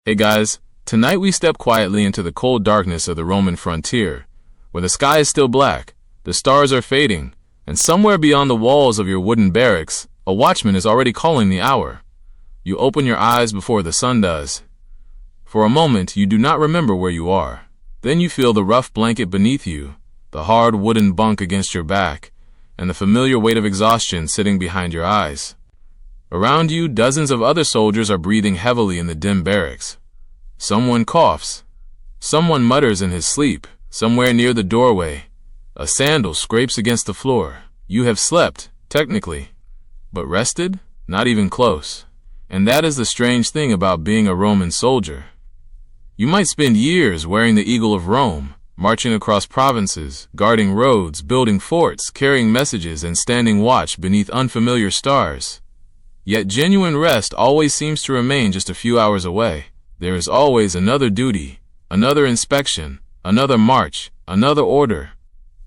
Hey guys, tonight we step quietly into the cold darkness of the Roman frontier, where the sky is still black, the stars are fading, and somewhere beyond the walls of your wooden barracks, a watchman is already calling the hour. You open your eyes before the sun does. For a moment, you do not remember where you are. Then you feel the rough blanket beneath you, the hard wooden bunk against your back, and the familiar weight of exhaustion sitting behind your eyes. Around you, dozens of other soldiers are breathing heavily in the dim barracks. Someone coughs. Someone mutters in his sleep, somewhere near the doorway. A sandal scrapes against the floor. You have slept, technically. But rested? Not even close. And that is the strange thing about being a Roman soldier. You might spend years wearing the eagle of Rome, marching across provinces, guarding roads, building forts, carrying messages, and standing watch beneath unfamiliar stars. Yet genuine rest always seems to remain just a few hours away. There is always another duty, another inspection, another march, another order.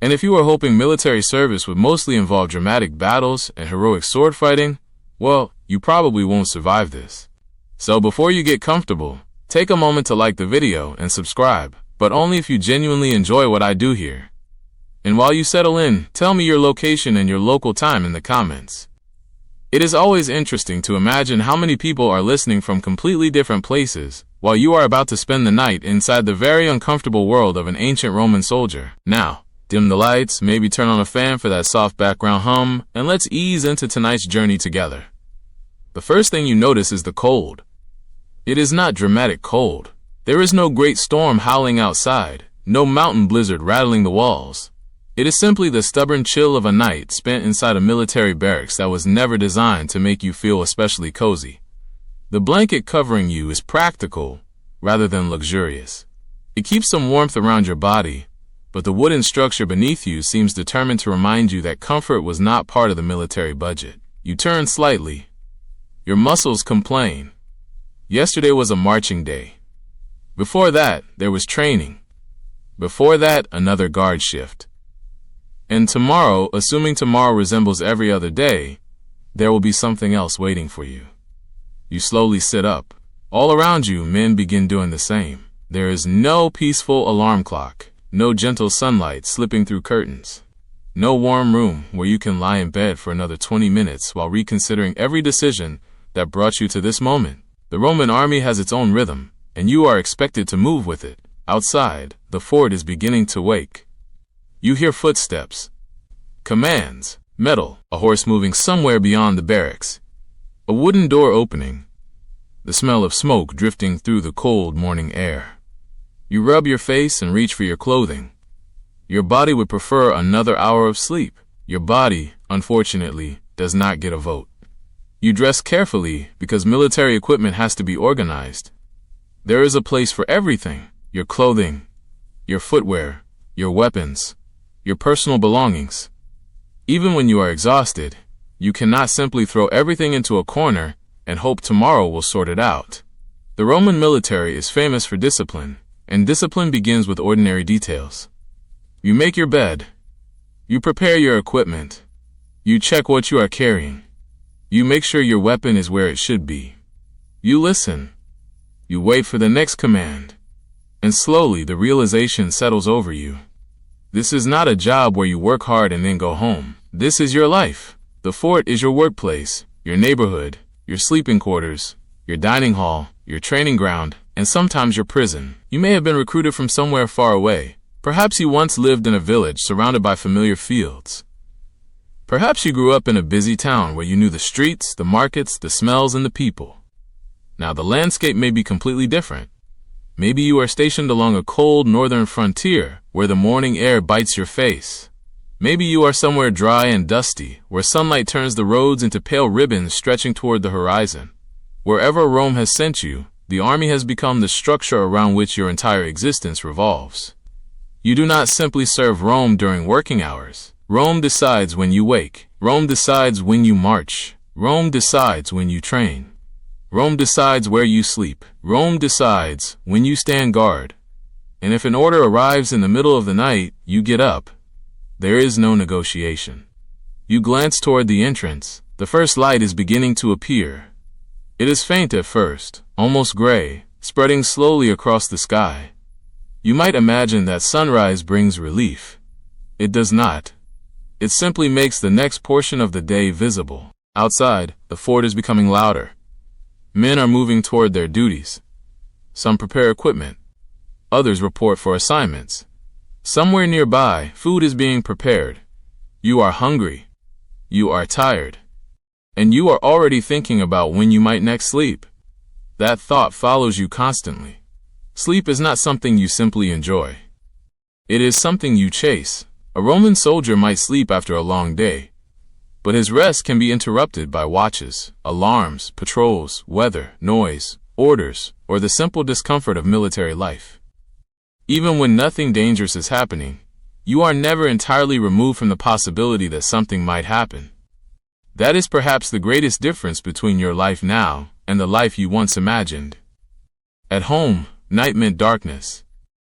And if you are hoping military service would mostly involve dramatic battles and heroic sword fighting, well, you probably won't survive this. So before you get comfortable, take a moment to like the video and subscribe, but only if you genuinely enjoy what I do here. And while you settle in, tell me your location and your local time in the comments. It is always interesting to imagine how many people are listening from completely different places, while you are about to spend the night inside the very uncomfortable world of an ancient Roman soldier. Now, dim the lights, maybe turn on a fan for that soft background hum, and let's ease into tonight's journey together. The first thing you notice is the cold. It is not dramatic cold. There is no great storm howling outside, no mountain blizzard rattling the walls. It is simply the stubborn chill of a night spent inside a military barracks that was never designed to make you feel especially cozy. The blanket covering you is practical rather than luxurious. It keeps some warmth around your body, but the wooden structure beneath you seems determined to remind you that comfort was not part of the military budget. You turn slightly. Your muscles complain. Yesterday was a marching day. Before that, there was training. Before that, another guard shift. And tomorrow, assuming tomorrow resembles every other day, there will be something else waiting for you. You slowly sit up. All around you, men begin doing the same. There is no peaceful alarm clock, no gentle sunlight slipping through curtains, no warm room where you can lie in bed for another 20 minutes while reconsidering every decision that brought you to this moment. The Roman army has its own rhythm, and you are expected to move with it. Outside, the fort is beginning to wake. You hear footsteps, commands, metal, a horse moving somewhere beyond the barracks, a wooden door opening, the smell of smoke drifting through the cold morning air. You rub your face and reach for your clothing. Your body would prefer another hour of sleep. Your body, unfortunately, does not get a vote. You dress carefully because military equipment has to be organized. There is a place for everything: your clothing, your footwear, your weapons, your personal belongings. Even when you are exhausted, you cannot simply throw everything into a corner and hope tomorrow will sort it out. The Roman military is famous for discipline, and discipline begins with ordinary details. You make your bed. You prepare your equipment. You check what you are carrying. You make sure your weapon is where it should be. You listen. You wait for the next command. And slowly the realization settles over you. This is not a job where you work hard and then go home. This is your life. The fort is your workplace, your neighborhood, your sleeping quarters, your dining hall, your training ground, and sometimes your prison. You may have been recruited from somewhere far away. Perhaps you once lived in a village surrounded by familiar fields. Perhaps you grew up in a busy town where you knew the streets, the markets, the smells, and the people. Now the landscape may be completely different. Maybe you are stationed along a cold northern frontier where the morning air bites your face. Maybe you are somewhere dry and dusty where sunlight turns the roads into pale ribbons stretching toward the horizon. Wherever Rome has sent you, the army has become the structure around which your entire existence revolves. You do not simply serve Rome during working hours. Rome decides when you wake. Rome decides when you march. Rome decides when you train. Rome decides where you sleep. Rome decides when you stand guard. And if an order arrives in the middle of the night, you get up. There is no negotiation. You glance toward the entrance. The first light is beginning to appear. It is faint at first, almost gray, spreading slowly across the sky. You might imagine that sunrise brings relief. It does not. It simply makes the next portion of the day visible. Outside, the fort is becoming louder. Men are moving toward their duties. Some prepare equipment. Others report for assignments. Somewhere nearby, food is being prepared. You are hungry. You are tired. And you are already thinking about when you might next sleep. That thought follows you constantly. Sleep is not something you simply enjoy. It is something you chase. A Roman soldier might sleep after a long day, but his rest can be interrupted by watches, alarms, patrols, weather, noise, orders, or the simple discomfort of military life. Even when nothing dangerous is happening, you are never entirely removed from the possibility that something might happen. That is perhaps the greatest difference between your life now and the life you once imagined. At home, night meant darkness.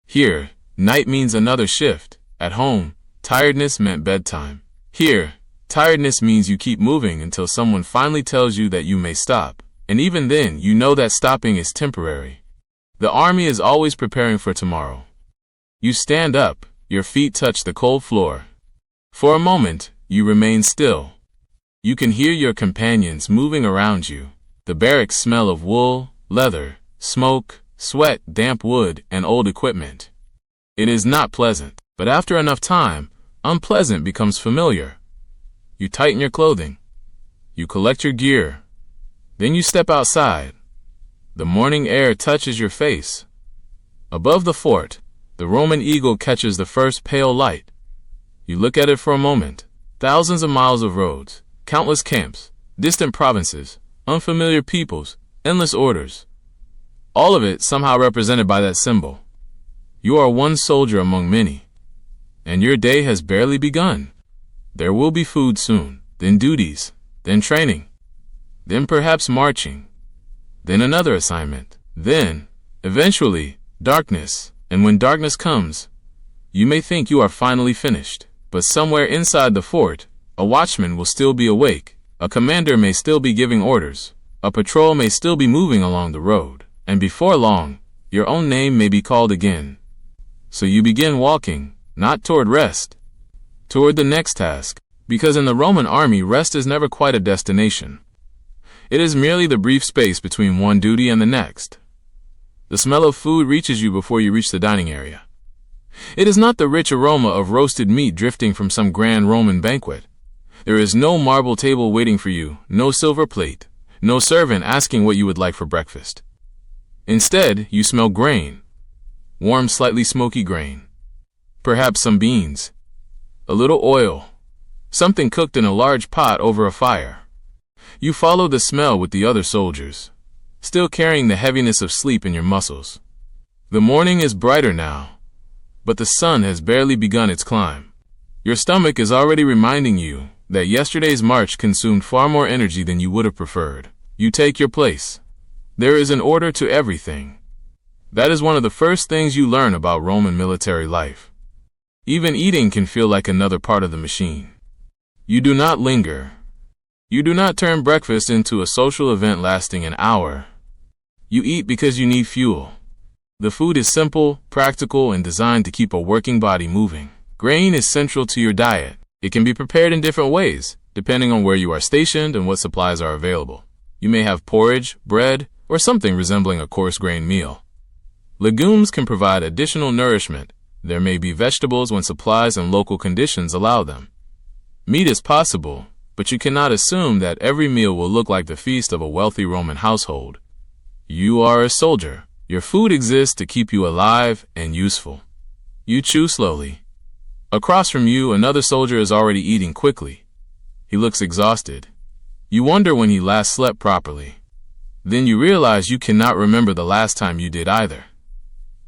Here, night means another shift. At home, tiredness meant bedtime. Here, tiredness means you keep moving until someone finally tells you that you may stop. And even then, you know that stopping is temporary. The army is always preparing for tomorrow. You stand up, your feet touch the cold floor. For a moment, you remain still. You can hear your companions moving around you. The barracks smell of wool, leather, smoke, sweat, damp wood, and old equipment. It is not pleasant, but after enough time, unpleasant becomes familiar. You tighten your clothing. You collect your gear. Then you step outside. The morning air touches your face. Above the fort, the Roman eagle catches the first pale light. You look at it for a moment. Thousands of miles of roads, countless camps, distant provinces, unfamiliar peoples, endless orders. All of it somehow represented by that symbol. You are one soldier among many. And your day has barely begun. There will be food soon, then duties, then training, then perhaps marching, then another assignment, then, eventually, darkness. And when darkness comes, you may think you are finally finished, but somewhere inside the fort, a watchman will still be awake, a commander may still be giving orders, a patrol may still be moving along the road, and before long, your own name may be called again. So you begin walking, not toward rest, toward the next task, because in the Roman army rest is never quite a destination. It is merely the brief space between one duty and the next. The smell of food reaches you before you reach the dining area. It is not the rich aroma of roasted meat drifting from some grand Roman banquet. There is no marble table waiting for you, no silver plate, no servant asking what you would like for breakfast. Instead, you smell grain, warm, slightly smoky grain. Perhaps some beans, a little oil, something cooked in a large pot over a fire. You follow the smell with the other soldiers, still carrying the heaviness of sleep in your muscles. The morning is brighter now, but the sun has barely begun its climb. Your stomach is already reminding you that yesterday's march consumed far more energy than you would have preferred. You take your place. There is an order to everything. That is one of the first things you learn about Roman military life. Even eating can feel like another part of the machine. You do not linger. You do not turn breakfast into a social event lasting an hour. You eat because you need fuel. The food is simple, practical, and designed to keep a working body moving. Grain is central to your diet. It can be prepared in different ways, depending on where you are stationed and what supplies are available. You may have porridge, bread, or something resembling a coarse grain meal. Legumes can provide additional nourishment. There may be vegetables when supplies and local conditions allow them. Meat is possible, but you cannot assume that every meal will look like the feast of a wealthy Roman household. You are a soldier. Your food exists to keep you alive and useful. You chew slowly. Across from you, another soldier is already eating quickly. He looks exhausted. You wonder when he last slept properly. Then you realize you cannot remember the last time you did either.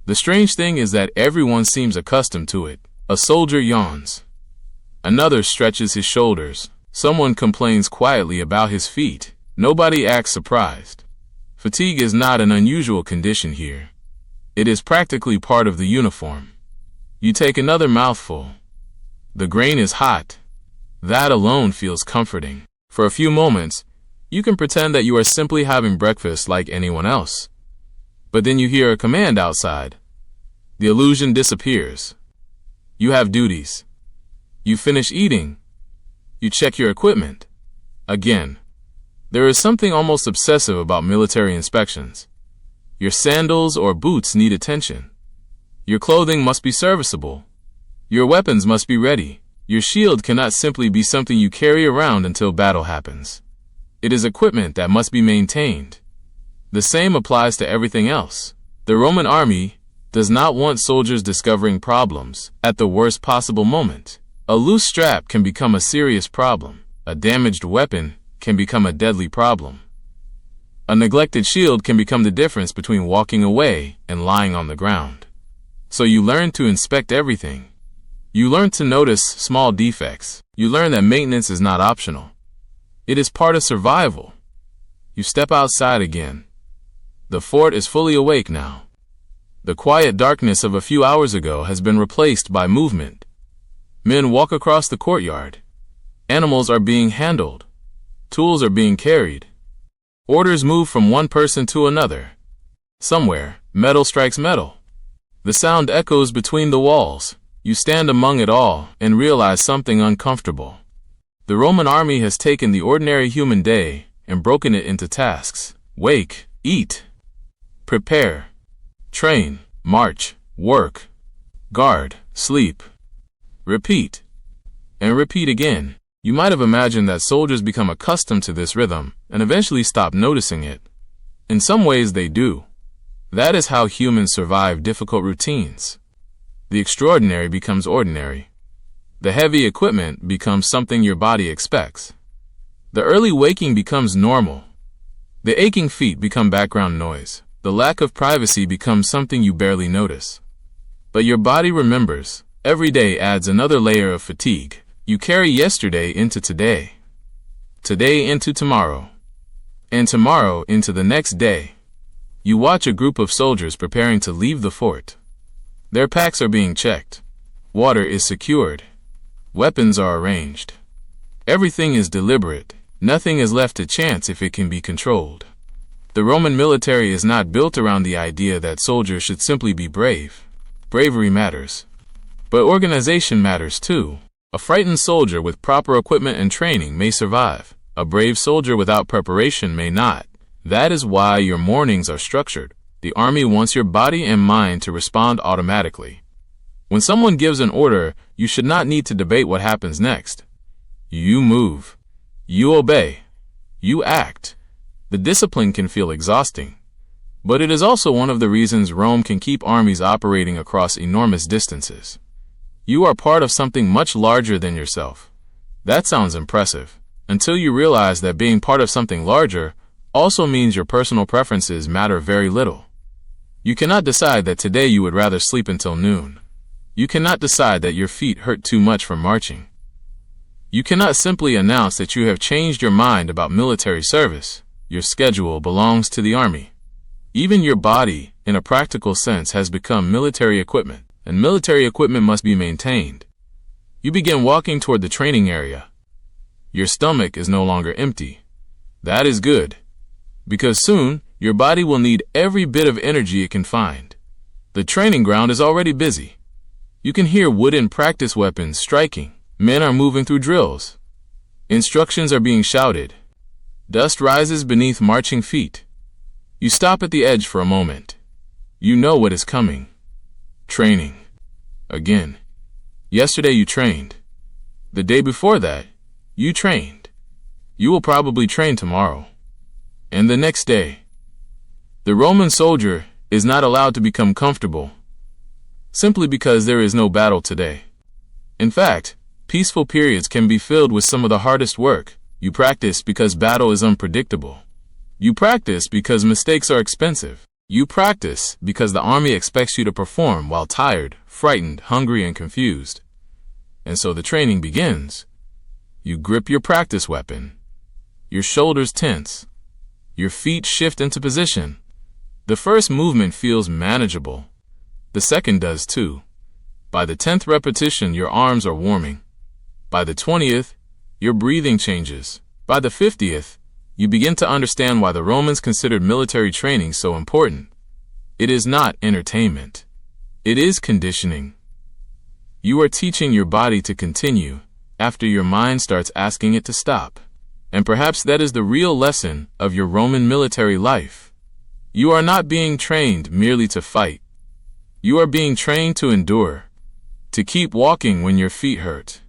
The strange thing is that everyone seems accustomed to it. A soldier yawns. Another stretches his shoulders. Someone complains quietly about his feet. Nobody acts surprised. Fatigue is not an unusual condition here. It is practically part of the uniform. You take another mouthful. The grain is hot. That alone feels comforting. For a few moments, you can pretend that you are simply having breakfast like anyone else. But then you hear a command outside. The illusion disappears. You have duties. You finish eating. You check your equipment. Again. There is something almost obsessive about military inspections. Your sandals or boots need attention. Your clothing must be serviceable. Your weapons must be ready. Your shield cannot simply be something you carry around until battle happens. It is equipment that must be maintained. The same applies to everything else. The Roman army does not want soldiers discovering problems at the worst possible moment. A loose strap can become a serious problem. A damaged weapon can become a deadly problem. A neglected shield can become the difference between walking away and lying on the ground. So you learn to inspect everything. You learn to notice small defects. You learn that maintenance is not optional. It is part of survival. You step outside again. The fort is fully awake now. The quiet darkness of a few hours ago has been replaced by movement. Men walk across the courtyard. Animals are being handled. Tools are being carried. Orders move from one person to another. Somewhere, metal strikes metal. The sound echoes between the walls. You stand among it all and realize something uncomfortable. The Roman army has taken the ordinary human day and broken it into tasks. Wake, eat, prepare, train, march, work, guard, sleep, repeat, and repeat again. You might have imagined that soldiers become accustomed to this rhythm and eventually stop noticing it. In some ways they do. That is how humans survive difficult routines. The extraordinary becomes ordinary. The heavy equipment becomes something your body expects. The early waking becomes normal. The aching feet become background noise. The lack of privacy becomes something you barely notice. But your body remembers. Every day adds another layer of fatigue. You carry yesterday into today. Today into tomorrow. And tomorrow into the next day. You watch a group of soldiers preparing to leave the fort. Their packs are being checked. Water is secured. Weapons are arranged. Everything is deliberate. Nothing is left to chance if it can be controlled. The Roman military is not built around the idea that soldiers should simply be brave. Bravery matters. But organization matters too. A frightened soldier with proper equipment and training may survive. A brave soldier without preparation may not. That is why your mornings are structured. The army wants your body and mind to respond automatically. When someone gives an order, you should not need to debate what happens next. You move. You obey. You act. The discipline can feel exhausting. But it is also one of the reasons Rome can keep armies operating across enormous distances. You are part of something much larger than yourself. That sounds impressive, until you realize that being part of something larger also means your personal preferences matter very little. You cannot decide that today you would rather sleep until noon. You cannot decide that your feet hurt too much from marching. You cannot simply announce that you have changed your mind about military service. Your schedule belongs to the army. Even your body, in a practical sense, has become military equipment, and military equipment must be maintained. You begin walking toward the training area. Your stomach is no longer empty. That is good, because soon your body will need every bit of energy it can find. The training ground is already busy. You can hear wooden practice weapons striking. Men are moving through drills. Instructions are being shouted. Dust rises beneath marching feet. You stop at the edge for a moment. You know what is coming. Training. Again. Yesterday you trained. The day before that, you trained. You will probably train tomorrow. And the next day. The Roman soldier is not allowed to become comfortable simply because there is no battle today. In fact, peaceful periods can be filled with some of the hardest work. You practice because battle is unpredictable. You practice because mistakes are expensive. You practice because the army expects you to perform while tired, frightened, hungry, and confused. And so the training begins. You grip your practice weapon. Your shoulders tense. Your feet shift into position. The first movement feels manageable. The second does too. By the 10th repetition, your arms are warming. By the 20th, your breathing changes. By the 50th, you begin to understand why the Romans considered military training so important. It is not entertainment. It is conditioning. You are teaching your body to continue after your mind starts asking it to stop. And perhaps that is the real lesson of your Roman military life. You are not being trained merely to fight. You are being trained to endure, to keep walking when your feet hurt,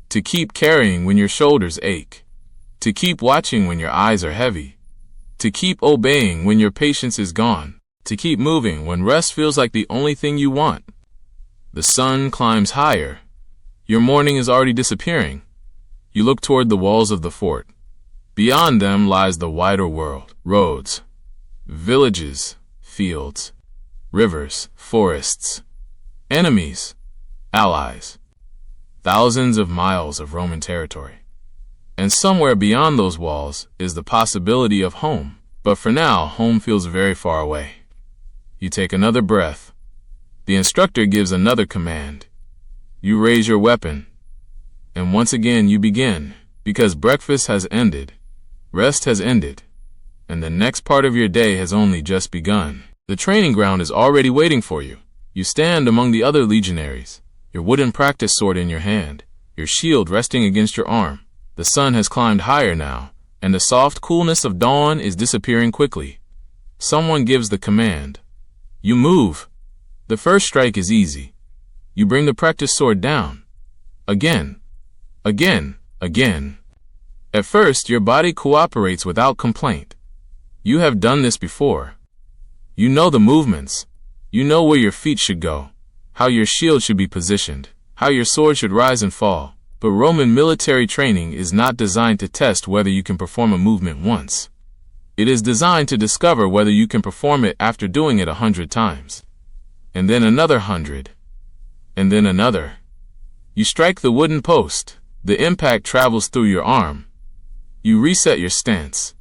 to keep carrying when your shoulders ache, to keep watching when your eyes are heavy, to keep obeying when your patience is gone, to keep moving when rest feels like the only thing you want. The sun climbs higher. Your morning is already disappearing. You look toward the walls of the fort. Beyond them lies the wider world. Roads, villages, fields, rivers, forests, enemies, allies, thousands of miles of Roman territory. And somewhere beyond those walls is the possibility of home. But for now, home feels very far away. You take another breath. The instructor gives another command. You raise your weapon. And once again you begin, because breakfast has ended. Rest has ended, and the next part of your day has only just begun. The training ground is already waiting for you. You stand among the other legionaries, your wooden practice sword in your hand, your shield resting against your arm. The sun has climbed higher now, and the soft coolness of dawn is disappearing quickly. Someone gives the command. You move. The first strike is easy. You bring the practice sword down. Again, again, again. At first, your body cooperates without complaint. You have done this before. You know the movements. You know where your feet should go, how your shield should be positioned, how your sword should rise and fall. But Roman military training is not designed to test whether you can perform a movement once. It is designed to discover whether you can perform it after doing it 100 times. And then another 100. And then another. You strike the wooden post. The impact travels through your arm. You reset your stance.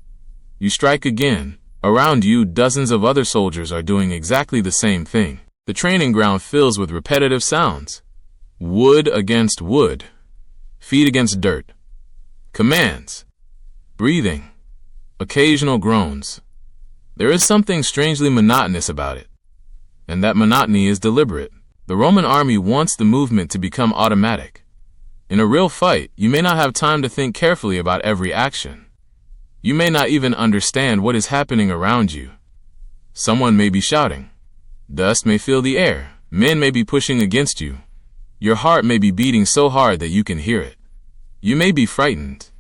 You strike again. Around you, dozens of other soldiers are doing exactly the same thing. The training ground fills with repetitive sounds. Wood against wood. Feet against dirt. Commands. Breathing. Occasional groans. There is something strangely monotonous about it. And that monotony is deliberate. The Roman army wants the movement to become automatic. In a real fight, you may not have time to think carefully about every action. You may not even understand what is happening around you. Someone may be shouting. Dust may fill the air. Men may be pushing against you. Your heart may be beating so hard that you can hear it. You may be frightened.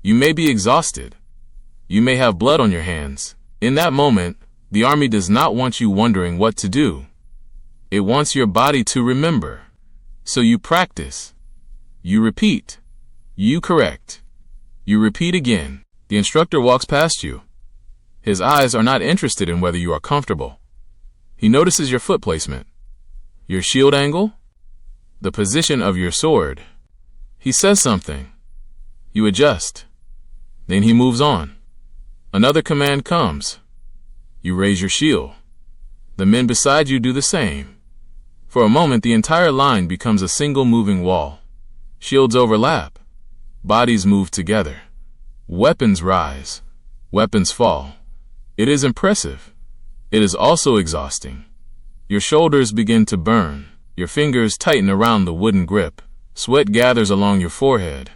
You may be exhausted. You may have blood on your hands. In that moment, the army does not want you wondering what to do. It wants your body to remember. So you practice. You repeat. You correct. You repeat again. The instructor walks past you. His eyes are not interested in whether you are comfortable. He notices your foot placement, your shield angle, the position of your sword. He says something. You adjust. Then he moves on. Another command comes. You raise your shield. The men beside you do the same. For a moment, the entire line becomes a single moving wall. Shields overlap. Bodies move together. Weapons rise. Weapons fall. It is impressive. It is also exhausting. Your shoulders begin to burn. Your fingers tighten around the wooden grip. Sweat gathers along your forehead.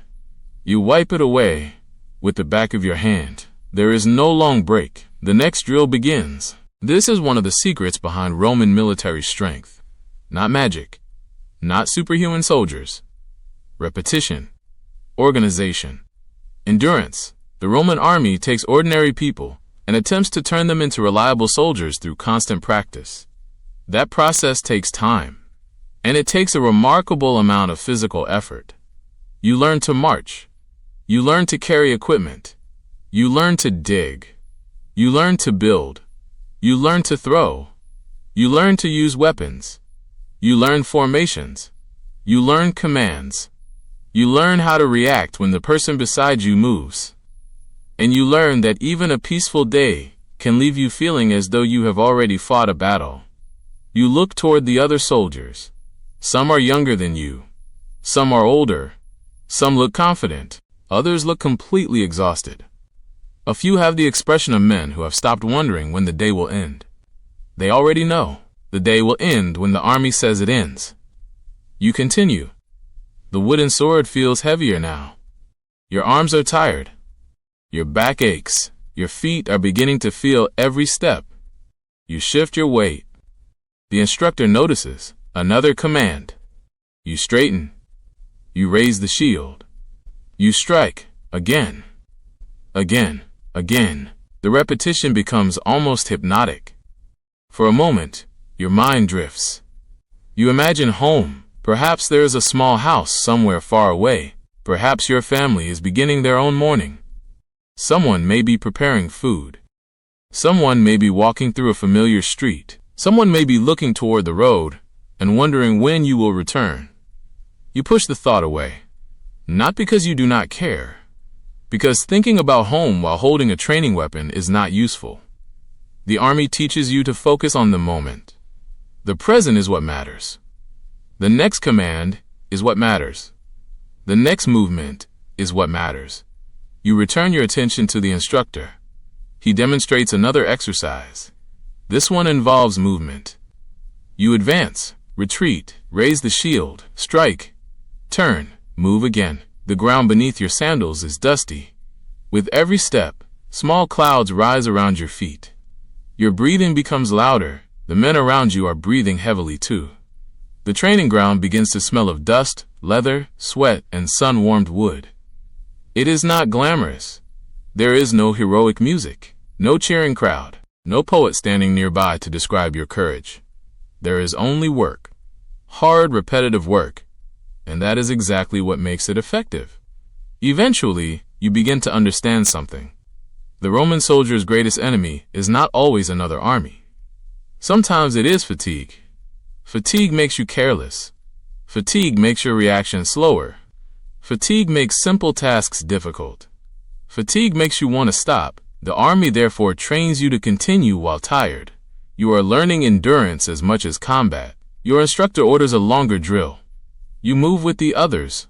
You wipe it away with the back of your hand. There is no long break. The next drill begins. This is one of the secrets behind Roman military strength. Not magic. Not superhuman soldiers. Repetition. Organization. Endurance. The Roman army takes ordinary people and attempts to turn them into reliable soldiers through constant practice. That process takes time, and it takes a remarkable amount of physical effort. You learn to march. You learn to carry equipment. You learn to dig. You learn to build. You learn to throw. You learn to use weapons. You learn formations. You learn commands. You learn how to react when the person beside you moves. And you learn that even a peaceful day can leave you feeling as though you have already fought a battle. You look toward the other soldiers. Some are younger than you. Some are older. Some look confident. Others look completely exhausted. A few have the expression of men who have stopped wondering when the day will end. They already know. The day will end when the army says it ends. You continue. The wooden sword feels heavier now. Your arms are tired. Your back aches. Your feet are beginning to feel every step. You shift your weight. The instructor notices. Another command. You straighten. You raise the shield. You strike. Again. Again. Again. The repetition becomes almost hypnotic. For a moment, your mind drifts. You imagine home. Perhaps there is a small house somewhere far away. Perhaps your family is beginning their own morning. Someone may be preparing food. Someone may be walking through a familiar street. Someone may be looking toward the road and wondering when you will return. You push the thought away. Not because you do not care, because thinking about home while holding a training weapon is not useful. The army teaches you to focus on the moment. The present is what matters. The next command is what matters. The next movement is what matters. You return your attention to the instructor. He demonstrates another exercise. This one involves movement. You advance, retreat, raise the shield, strike, turn, move again. The ground beneath your sandals is dusty. With every step, small clouds rise around your feet. Your breathing becomes louder. The men around you are breathing heavily too. The training ground begins to smell of dust, leather, sweat, and sun-warmed wood. It is not glamorous. There is no heroic music, no cheering crowd, no poet standing nearby to describe your courage. There is only work. Hard, repetitive work. And that is exactly what makes it effective. Eventually, you begin to understand something. The Roman soldier's greatest enemy is not always another army. Sometimes it is fatigue. Fatigue makes you careless. Fatigue makes your reaction slower. Fatigue makes simple tasks difficult. Fatigue makes you want to stop. The army therefore trains you to continue while tired. You are learning endurance as much as combat. Your instructor orders a longer drill. You move with the others.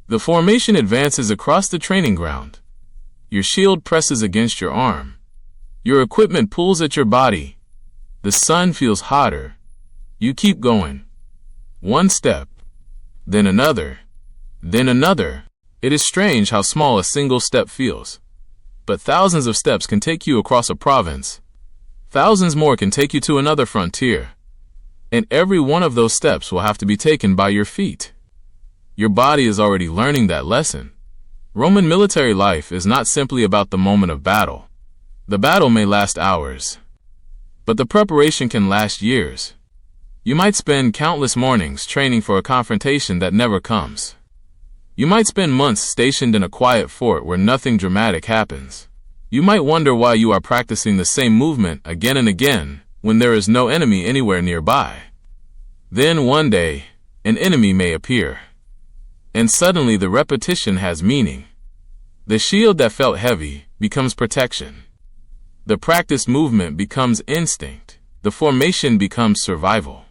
The formation advances across the training ground. Your shield presses against your arm. Your equipment pulls at your body. The sun feels hotter. You keep going. One step, then another, then another. It is strange how small a single step feels. But thousands of steps can take you across a province. Thousands more can take you to another frontier. And every one of those steps will have to be taken by your feet. Your body is already learning that lesson. Roman military life is not simply about the moment of battle. The battle may last hours, but the preparation can last years. You might spend countless mornings training for a confrontation that never comes. You might spend months stationed in a quiet fort where nothing dramatic happens. You might wonder why you are practicing the same movement again and again when there is no enemy anywhere nearby. Then one day, an enemy may appear. And suddenly the repetition has meaning. The shield that felt heavy becomes protection. The practiced movement becomes instinct. The formation becomes survival.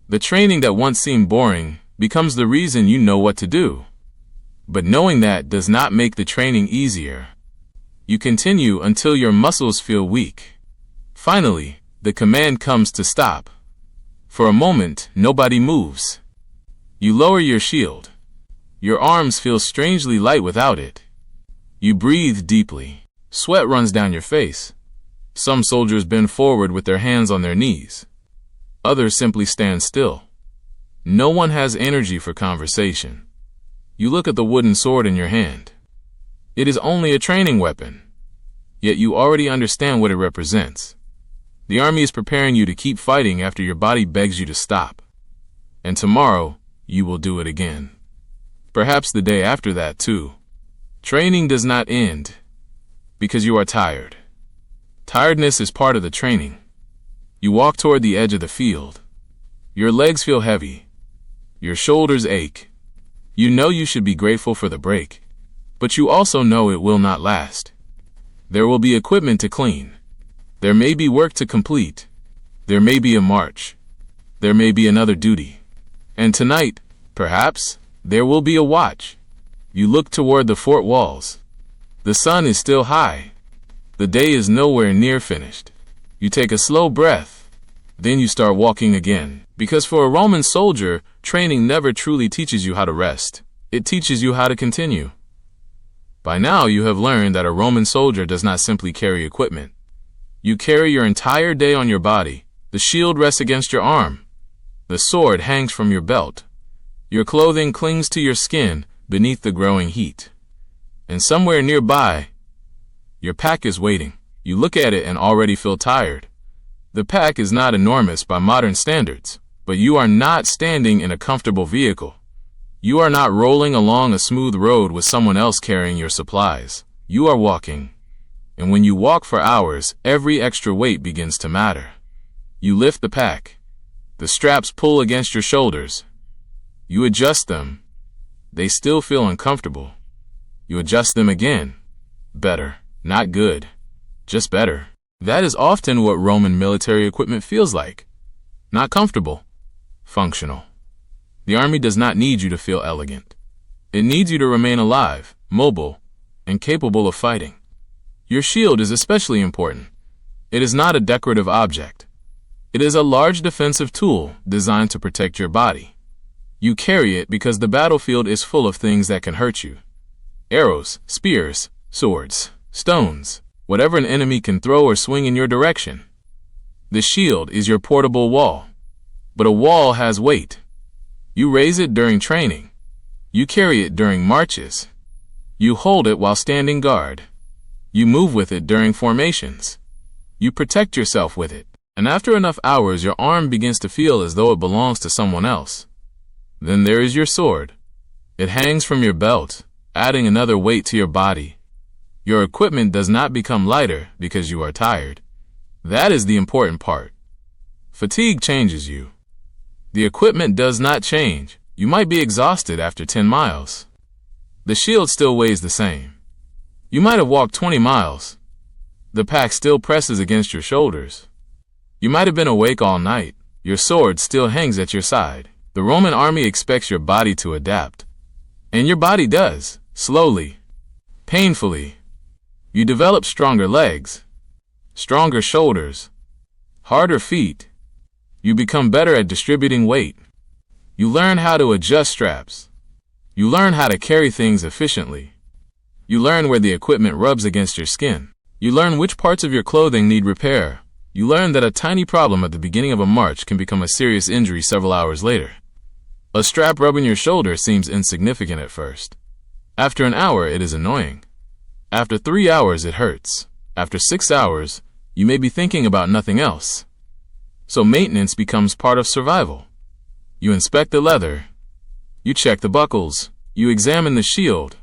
The training that once seemed boring becomes the reason you know what to do. But knowing that does not make the training easier. You continue until your muscles feel weak. Finally, the command comes to stop. For a moment, nobody moves. You lower your shield. Your arms feel strangely light without it. You breathe deeply. Sweat runs down your face. Some soldiers bend forward with their hands on their knees. Others simply stand still. No one has energy for conversation. You look at the wooden sword in your hand. It is only a training weapon, yet you already understand what it represents. The army is preparing you to keep fighting after your body begs you to stop. And tomorrow, you will do it again. Perhaps the day after that, too. Training does not end because you are tired. Tiredness is part of the training. You walk toward the edge of the field. Your legs feel heavy. Your shoulders ache. You know you should be grateful for the break, but you also know it will not last. There will be equipment to clean. There may be work to complete. There may be a march. There may be another duty. And tonight, perhaps, there will be a watch. You look toward the fort walls. The sun is still high. The day is nowhere near finished. You take a slow breath. Then you start walking again. Because for a Roman soldier, training never truly teaches you how to rest. It teaches you how to continue. By now, you have learned that a Roman soldier does not simply carry equipment. You carry your entire day on your body. The shield rests against your arm. The sword hangs from your belt. Your clothing clings to your skin beneath the growing heat. And somewhere nearby, your pack is waiting. You look at it and already feel tired. The pack is not enormous by modern standards, but you are not standing in a comfortable vehicle. You are not rolling along a smooth road with someone else carrying your supplies. You are walking. And when you walk for hours, every extra weight begins to matter. You lift the pack. The straps pull against your shoulders. You adjust them. They still feel uncomfortable. You adjust them again. Better. Not good. Just better. That is often what Roman military equipment feels like. Not comfortable. Functional. The army does not need you to feel elegant. It needs you to remain alive, mobile, and capable of fighting. Your shield is especially important. It is not a decorative object. It is a large defensive tool designed to protect your body. You carry it because the battlefield is full of things that can hurt you. Arrows, spears, swords, stones, whatever an enemy can throw or swing in your direction. The shield is your portable wall. But a wall has weight. You raise it during training. You carry it during marches. You hold it while standing guard. You move with it during formations. You protect yourself with it. And after enough hours, your arm begins to feel as though it belongs to someone else. Then there is your sword. It hangs from your belt, adding another weight to your body. Your equipment does not become lighter because you are tired. That is the important part. Fatigue changes you. The equipment does not change. You might be exhausted after 10 miles. The shield still weighs the same. You might have walked 20 miles. The pack still presses against your shoulders. You might have been awake all night. Your sword still hangs at your side. The Roman army expects your body to adapt. And your body does, slowly, painfully. You develop stronger legs, stronger shoulders, harder feet. You become better at distributing weight. You learn how to adjust straps. You learn how to carry things efficiently. You learn where the equipment rubs against your skin. You learn which parts of your clothing need repair. You learn that a tiny problem at the beginning of a march can become a serious injury several hours later. A strap rubbing your shoulder seems insignificant at first. After an hour, it is annoying. After 3 hours, it hurts. After 6 hours, you may be thinking about nothing else. So maintenance becomes part of survival. You inspect the leather. You check the buckles. You examine the shield.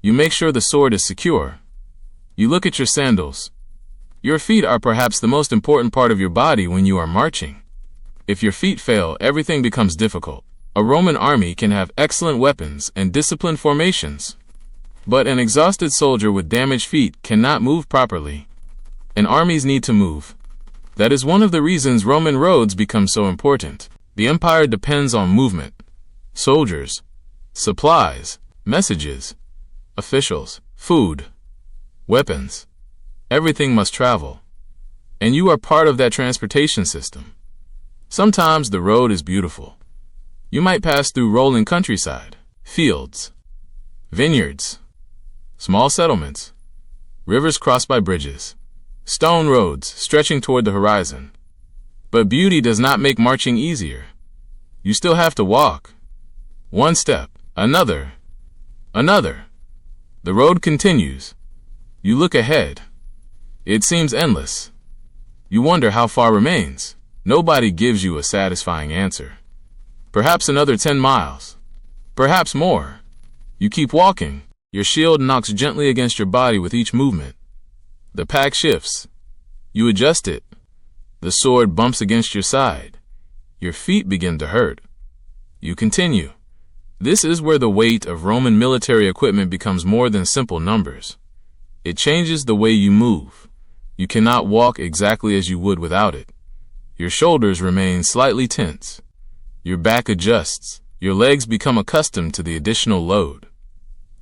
You make sure the sword is secure. You look at your sandals. Your feet are perhaps the most important part of your body when you are marching. If your feet fail, everything becomes difficult. A Roman army can have excellent weapons and disciplined formations, but an exhausted soldier with damaged feet cannot move properly. And armies need to move. That is one of the reasons Roman roads become so important. The empire depends on movement. Soldiers, supplies, messages, officials, food, weapons. Everything must travel. And you are part of that transportation system. Sometimes the road is beautiful. You might pass through rolling countryside, fields, vineyards, small settlements, rivers crossed by bridges, stone roads stretching toward the horizon. But beauty does not make marching easier. You still have to walk. One step, another, another. The road continues. You look ahead. It seems endless. You wonder how far remains. Nobody gives you a satisfying answer. Perhaps another 10 miles. Perhaps more. You keep walking. Your shield knocks gently against your body with each movement. The pack shifts. You adjust it. The sword bumps against your side. Your feet begin to hurt. You continue. This is where the weight of Roman military equipment becomes more than simple numbers. It changes the way you move. You cannot walk exactly as you would without it. Your shoulders remain slightly tense. Your back adjusts. Your legs become accustomed to the additional load.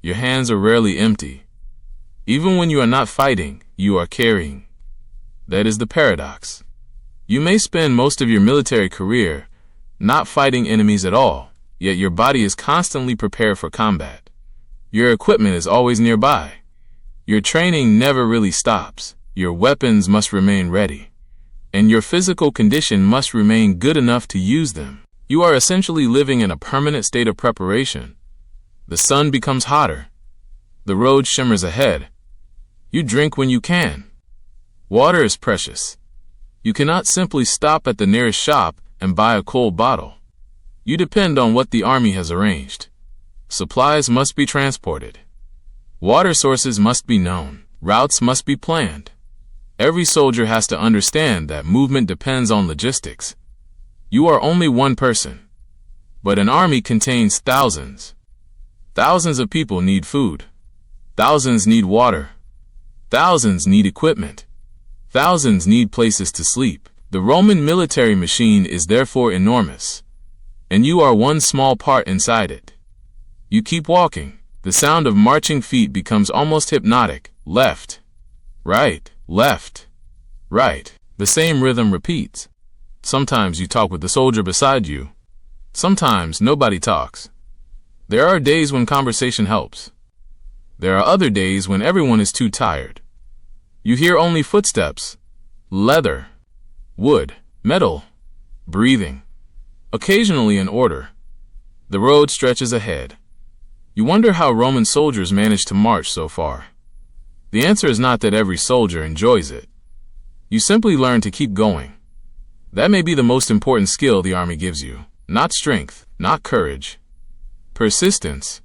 Your hands are rarely empty. Even when you are not fighting, you are carrying. That is the paradox. You may spend most of your military career not fighting enemies at all, yet your body is constantly prepared for combat. Your equipment is always nearby. Your training never really stops. Your weapons must remain ready, and your physical condition must remain good enough to use them. You are essentially living in a permanent state of preparation. The sun becomes hotter. The road shimmers ahead. You drink when you can. Water is precious. You cannot simply stop at the nearest shop and buy a cold bottle. You depend on what the army has arranged. Supplies must be transported. Water sources must be known. Routes must be planned. Every soldier has to understand that movement depends on logistics. You are only one person, but an army contains thousands. Thousands of people need food. Thousands need water. Thousands need equipment. Thousands need places to sleep. The Roman military machine is therefore enormous, and you are one small part inside it. You keep walking. The sound of marching feet becomes almost hypnotic. Left, right, left, right. The same rhythm repeats. Sometimes you talk with the soldier beside you. Sometimes nobody talks. There are days when conversation helps. There are other days when everyone is too tired. You hear only footsteps, leather, wood, metal, breathing, occasionally an order. The road stretches ahead. You wonder how Roman soldiers managed to march so far. The answer is not that every soldier enjoys it. You simply learn to keep going. That may be the most important skill the army gives you. Not strength, not courage. Persistence.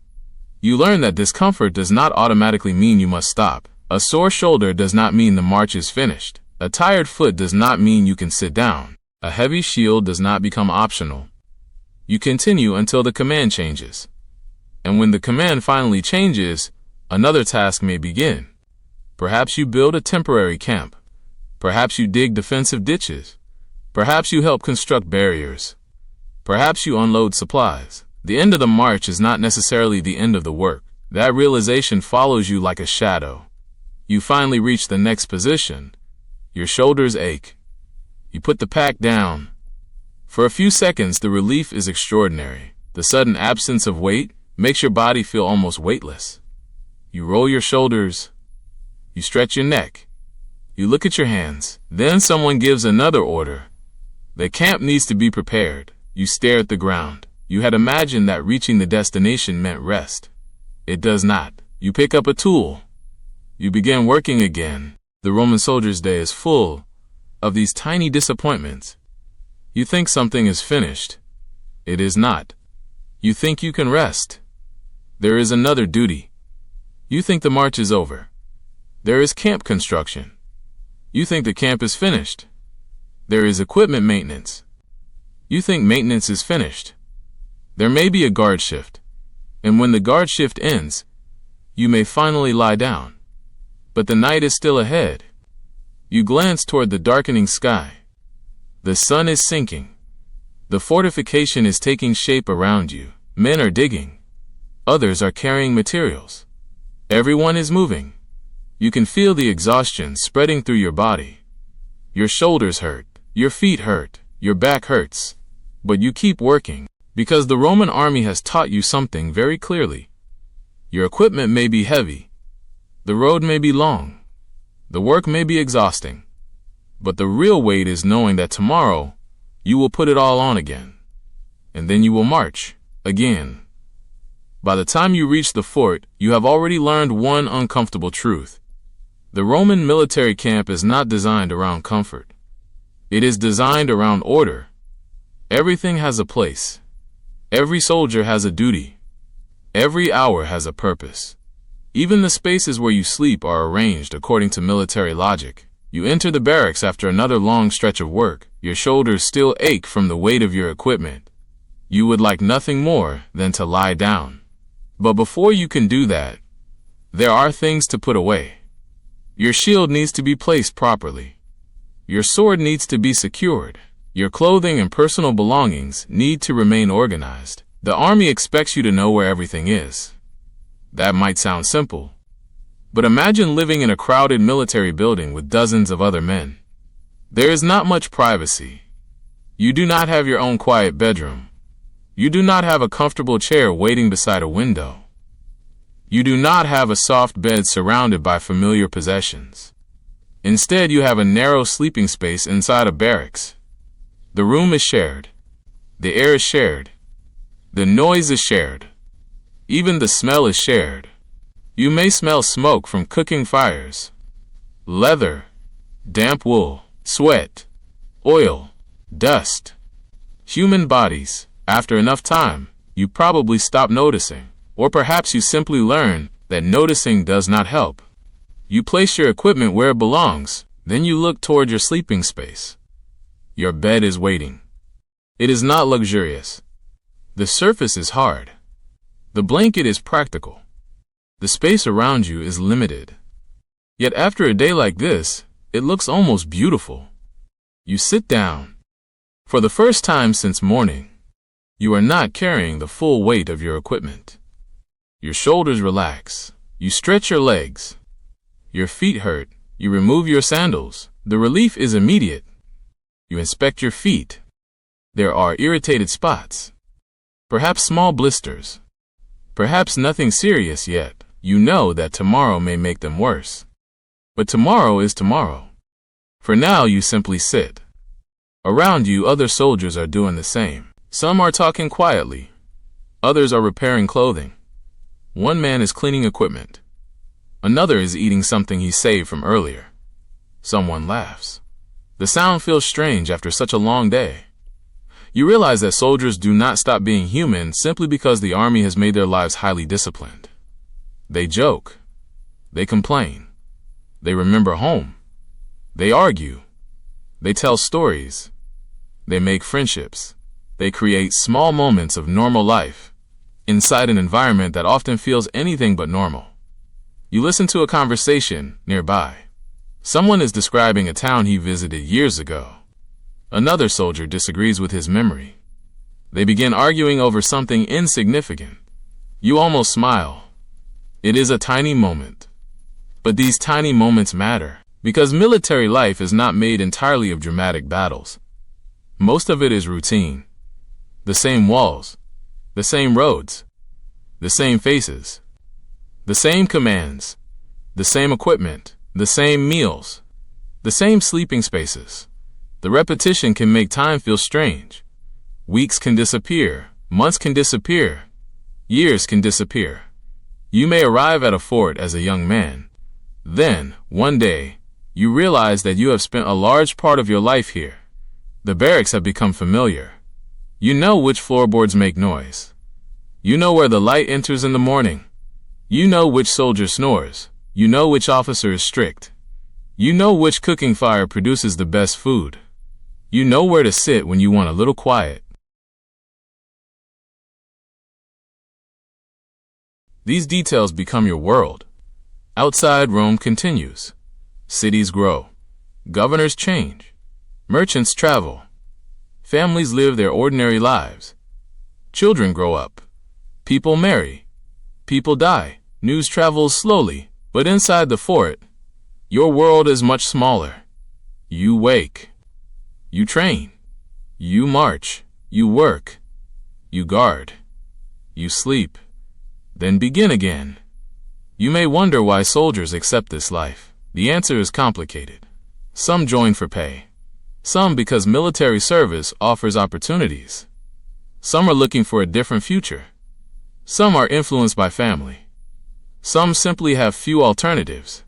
You learn that discomfort does not automatically mean you must stop. A sore shoulder does not mean the march is finished. A tired foot does not mean you can sit down. A heavy shield does not become optional. You continue until the command changes. And when the command finally changes, another task may begin. Perhaps you build a temporary camp. Perhaps you dig defensive ditches. Perhaps you help construct barriers. Perhaps you unload supplies. The end of the march is not necessarily the end of the work. That realization follows you like a shadow. You finally reach the next position. Your shoulders ache. You put the pack down. For a few seconds, the relief is extraordinary. The sudden absence of weight makes your body feel almost weightless. You roll your shoulders. You stretch your neck. You look at your hands. Then someone gives another order. The camp needs to be prepared. You stare at the ground. You had imagined that reaching the destination meant rest. It does not. You pick up a tool. You begin working again. The Roman soldier's day is full of these tiny disappointments. You think something is finished. It is not. You think you can rest. There is another duty. You think the march is over. There is camp construction. You think the camp is finished. There is equipment maintenance. You think maintenance is finished. There may be a guard shift, and when the guard shift ends, you may finally lie down. But the night is still ahead. You glance toward the darkening sky. The sun is sinking. The fortification is taking shape around you. Men are digging. Others are carrying materials. Everyone is moving. You can feel the exhaustion spreading through your body. Your shoulders hurt. Your feet hurt. Your back hurts. But you keep working, because the Roman army has taught you something very clearly. Your equipment may be heavy. The road may be long. The work may be exhausting. But the real weight is knowing that tomorrow you will put it all on again. And then you will march again. By the time you reach the fort, you have already learned one uncomfortable truth. The Roman military camp is not designed around comfort. It is designed around order. Everything has a place. Every soldier has a duty. Every hour has a purpose. Even the spaces where you sleep are arranged according to military logic. You enter the barracks after another long stretch of work. Your shoulders still ache from the weight of your equipment. You would like nothing more than to lie down. But before you can do that, there are things to put away. Your shield needs to be placed properly. Your sword needs to be secured. Your clothing and personal belongings need to remain organized. The army expects you to know where everything is. That might sound simple, but imagine living in a crowded military building with dozens of other men. There is not much privacy. You do not have your own quiet bedroom. You do not have a comfortable chair waiting beside a window. You do not have a soft bed surrounded by familiar possessions. Instead, you have a narrow sleeping space inside a barracks. The room is shared. The air is shared. The noise is shared. Even the smell is shared. You may smell smoke from cooking fires, leather, damp wool, sweat, oil, dust, human bodies. After enough time, you probably stop noticing, or perhaps you simply learn that noticing does not help. You place your equipment where it belongs, then you look toward your sleeping space. Your bed is waiting. It is not luxurious. The surface is hard. The blanket is practical. The space around you is limited. Yet after a day like this, it looks almost beautiful. You sit down. For the first time since morning, you are not carrying the full weight of your equipment. Your shoulders relax. You stretch your legs. Your feet hurt. You remove your sandals. The relief is immediate. You inspect your feet. There are irritated spots. Perhaps small blisters. Perhaps nothing serious yet. You know that tomorrow may make them worse. But tomorrow is tomorrow. For now, you simply sit. Around you, other soldiers are doing the same. Some are talking quietly. Others are repairing clothing. One man is cleaning equipment. Another is eating something he saved from earlier. Someone laughs. The sound feels strange after such a long day. You realize that soldiers do not stop being human simply because the army has made their lives highly disciplined. They joke. They complain. They remember home. They argue. They tell stories. They make friendships. They create small moments of normal life inside an environment that often feels anything but normal. You listen to a conversation nearby. Someone is describing a town he visited years ago. Another soldier disagrees with his memory. They begin arguing over something insignificant. You almost smile. It is a tiny moment. But these tiny moments matter, because military life is not made entirely of dramatic battles. Most of it is routine. The same walls, the same roads, the same faces, the same commands, the same equipment, the same meals, the same sleeping spaces. The repetition can make time feel strange. Weeks can disappear, months can disappear, years can disappear. You may arrive at a fort as a young man. Then, one day, you realize that you have spent a large part of your life here. The barracks have become familiar. You know which floorboards make noise. You know where the light enters in the morning. You know which soldier snores. You know which officer is strict. You know which cooking fire produces the best food. You know where to sit when you want a little quiet. These details become your world. Outside, Rome continues. Cities grow. Governors change. Merchants travel. Families live their ordinary lives. Children grow up. People marry. People die. News travels slowly, but inside the fort, your world is much smaller. You wake. You train. You march. You work. You guard. You sleep. Then begin again. You may wonder why soldiers accept this life. The answer is complicated. Some join for pay. Some because military service offers opportunities. Some are looking for a different future. Some are influenced by family. Some simply have few alternatives.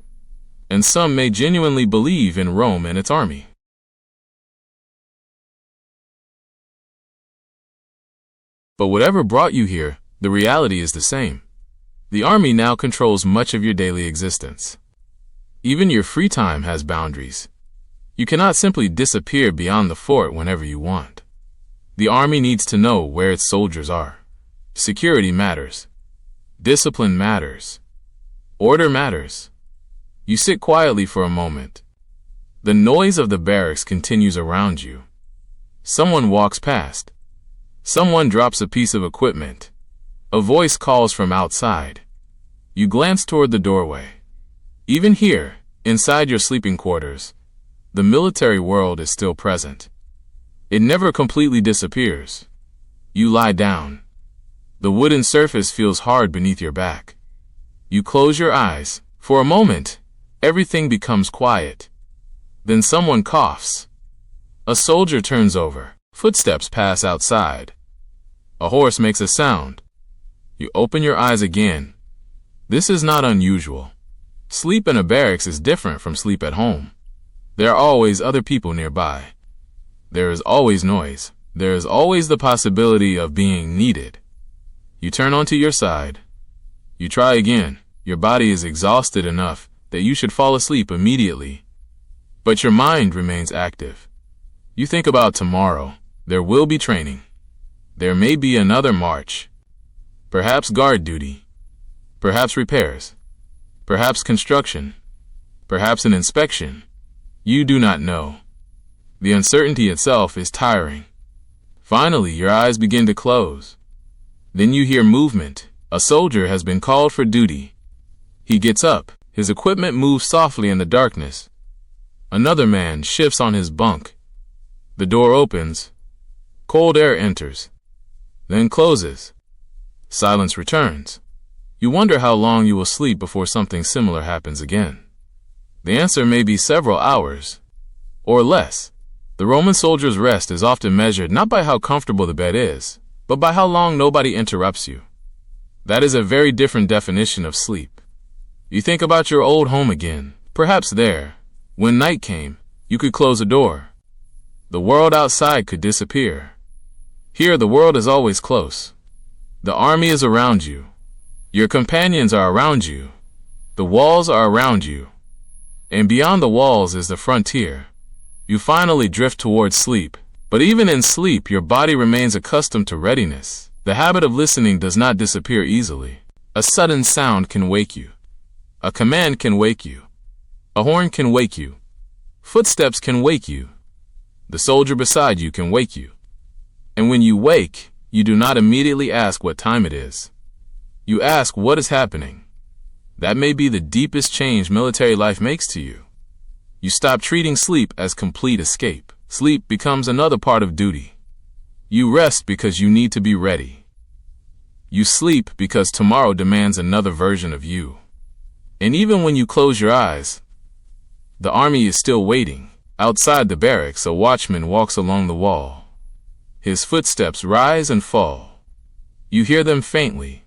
And some may genuinely believe in Rome and its army. But whatever brought you here, the reality is the same. The army now controls much of your daily existence. Even your free time has boundaries. You cannot simply disappear beyond the fort whenever you want. The army needs to know where its soldiers are. Security matters. Discipline matters. Order matters. You sit quietly for a moment. The noise of the barracks continues around you. Someone walks past. Someone drops a piece of equipment. A voice calls from outside. You glance toward the doorway. Even here, inside your sleeping quarters, the military world is still present. It never completely disappears. You lie down. The wooden surface feels hard beneath your back. You close your eyes. For a moment, everything becomes quiet. Then someone coughs. A soldier turns over. Footsteps pass outside. A horse makes a sound. You open your eyes again. This is not unusual. Sleep in a barracks is different from sleep at home. There are always other people nearby. There is always noise. There is always the possibility of being needed. You turn onto your side. You try again. Your body is exhausted enough that you should fall asleep immediately. But your mind remains active. You think about tomorrow. There will be training. There may be another march. Perhaps guard duty. Perhaps repairs. Perhaps construction. Perhaps an inspection. You do not know. The uncertainty itself is tiring. Finally, your eyes begin to close. Then you hear movement. A soldier has been called for duty. He gets up. His equipment moves softly in the darkness. Another man shifts on his bunk. The door opens. Cold air enters. Then closes. Silence returns. You wonder how long you will sleep before something similar happens again. The answer may be several hours, or less. The Roman soldier's rest is often measured not by how comfortable the bed is, but by how long nobody interrupts you. That is a very different definition of sleep. You think about your old home again. Perhaps there, when night came, you could close a door. The world outside could disappear. Here, the world is always close. The army is around you. Your companions are around you. The walls are around you. And beyond the walls is the frontier. You finally drift towards sleep. But even in sleep, your body remains accustomed to readiness. The habit of listening does not disappear easily. A sudden sound can wake you. A command can wake you. A horn can wake you. Footsteps can wake you. The soldier beside you can wake you. And when you wake, you do not immediately ask what time it is. You ask what is happening. That may be the deepest change military life makes to you. You stop treating sleep as complete escape. Sleep becomes another part of duty. You rest because you need to be ready. You sleep because tomorrow demands another version of you. And even when you close your eyes, the army is still waiting. Outside the barracks, a watchman walks along the wall. His footsteps rise and fall. You hear them faintly.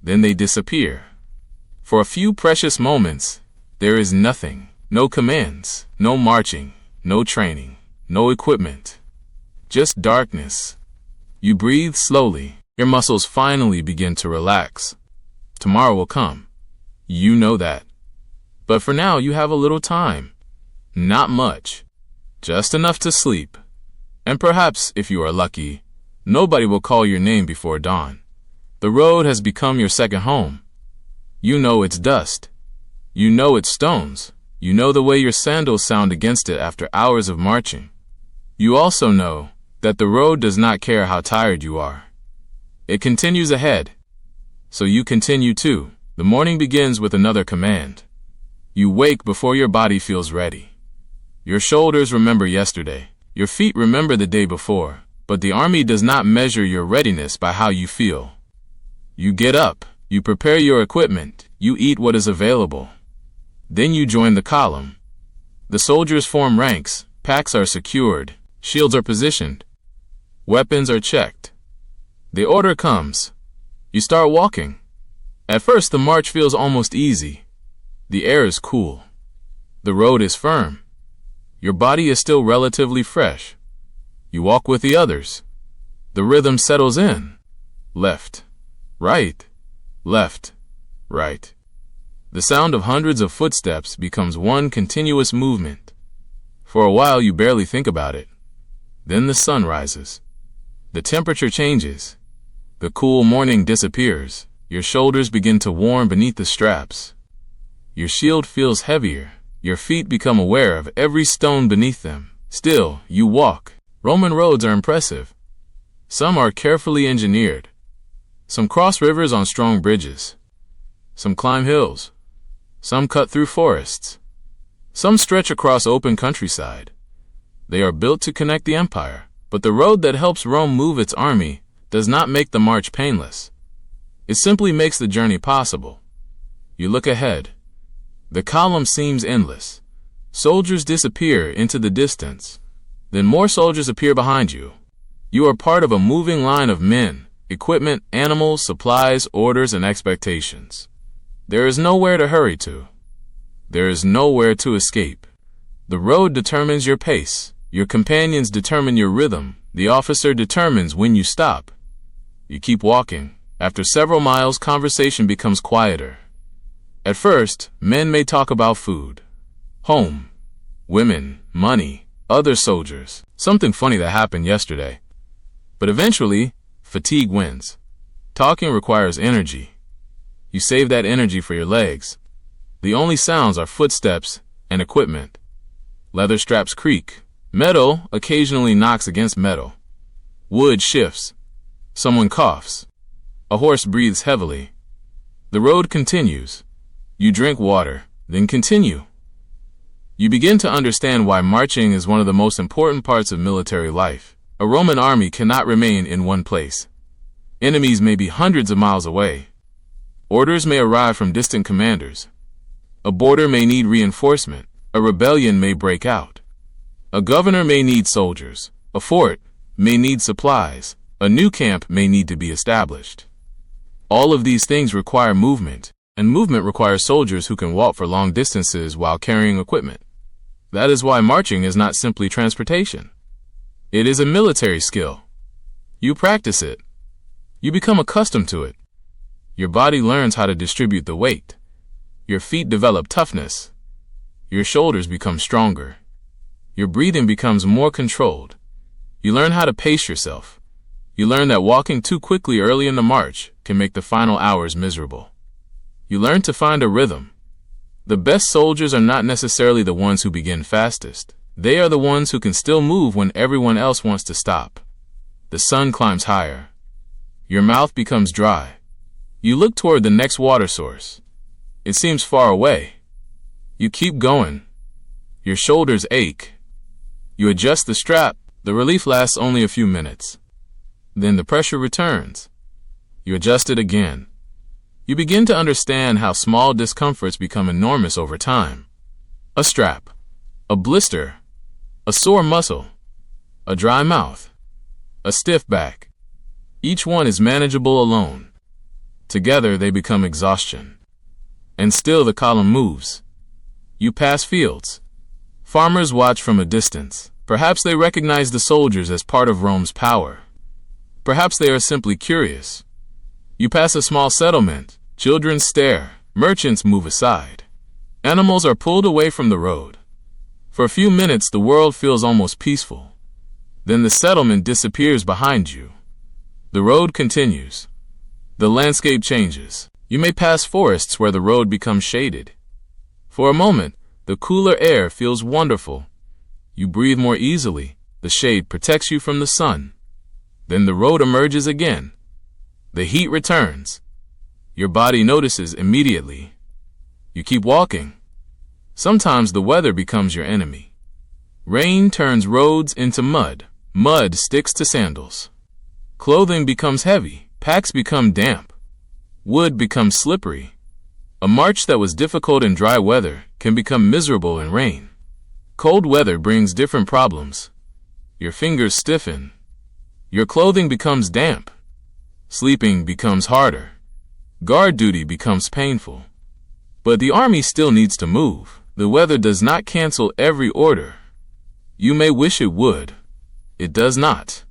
Then they disappear. For a few precious moments, there is nothing. No commands, no marching, no training, no equipment. Just darkness. You breathe slowly. Your muscles finally begin to relax. Tomorrow will come. You know that. But for now, you have a little time. Not much. Just enough to sleep. And perhaps, if you are lucky, nobody will call your name before dawn. The road has become your second home. You know its dust. You know its stones. You know the way your sandals sound against it after hours of marching. You also know that the road does not care how tired you are. It continues ahead. So you continue too. The morning begins with another command. You wake before your body feels ready. Your shoulders remember yesterday. Your feet remember the day before. But the army does not measure your readiness by how you feel. You get up. You prepare your equipment. You eat what is available. Then you join the column. The soldiers form ranks. Packs are secured. Shields are positioned. Weapons are checked. The order comes. You start walking. At first, the march feels almost easy. The air is cool. The road is firm. Your body is still relatively fresh. You walk with the others. The rhythm settles in. Left, right, left, right. The sound of hundreds of footsteps becomes one continuous movement. For a while, you barely think about it. Then the sun rises. The temperature changes. The cool morning disappears. Your shoulders begin to warm beneath the straps. Your shield feels heavier. Your feet become aware of every stone beneath them. Still, you walk. Roman roads are impressive. Some are carefully engineered. Some cross rivers on strong bridges. Some climb hills. Some cut through forests. Some stretch across open countryside. They are built to connect the empire, but the road that helps Rome move its army does not make the march painless. It simply makes the journey possible. You look ahead. The column seems endless. Soldiers disappear into the distance. Then more soldiers appear behind you. You are part of a moving line of men, equipment, animals, supplies, orders, and expectations. There is nowhere to hurry to. There is nowhere to escape. The road determines your pace. Your companions determine your rhythm. The officer determines when you stop. You keep walking. After several miles, conversation becomes quieter. At first, men may talk about food, home, women, money, other soldiers, something funny that happened yesterday. But eventually, fatigue wins. Talking requires energy. You save that energy for your legs. The only sounds are footsteps and equipment. Leather straps creak. Metal occasionally knocks against metal. Wood shifts. Someone coughs. A horse breathes heavily. The road continues. You drink water, then continue. You begin to understand why marching is one of the most important parts of military life. A Roman army cannot remain in one place. Enemies may be hundreds of miles away. Orders may arrive from distant commanders. A border may need reinforcement. A rebellion may break out. A governor may need soldiers. A fort may need supplies. A new camp may need to be established. All of these things require movement, and movement requires soldiers who can walk for long distances while carrying equipment. That is why marching is not simply transportation. It is a military skill. You practice it. You become accustomed to it. Your body learns how to distribute the weight. Your feet develop toughness. Your shoulders become stronger. Your breathing becomes more controlled. You learn how to pace yourself. You learn that walking too quickly early in the march can make the final hours miserable. You learn to find a rhythm. The best soldiers are not necessarily the ones who begin fastest. They are the ones who can still move when everyone else wants to stop. The sun climbs higher. Your mouth becomes dry. You look toward the next water source. It seems far away. You keep going. Your shoulders ache. You adjust the strap. The relief lasts only a few minutes. Then the pressure returns. You adjust it again. You begin to understand how small discomforts become enormous over time. A strap, a blister, a sore muscle, a dry mouth, a stiff back. Each one is manageable alone. Together they become exhaustion. And still the column moves. You pass fields. Farmers watch from a distance. Perhaps they recognize the soldiers as part of Rome's power. Perhaps they are simply curious. You pass a small settlement. Children stare. Merchants move aside. Animals are pulled away from the road. For a few minutes, the world feels almost peaceful. Then the settlement disappears behind you. The road continues. The landscape changes. You may pass forests where the road becomes shaded. For a moment, the cooler air feels wonderful. You breathe more easily. The shade protects you from the sun. Then the road emerges again. The heat returns. Your body notices immediately. You keep walking. Sometimes the weather becomes your enemy. Rain turns roads into mud. Mud sticks to sandals. Clothing becomes heavy. Packs become damp. Wood becomes slippery. A march that was difficult in dry weather can become miserable in rain. Cold weather brings different problems. Your fingers stiffen. Your clothing becomes damp. Sleeping becomes harder. Guard duty becomes painful. But the army still needs to move. The weather does not cancel every order. You may wish it would. It does not.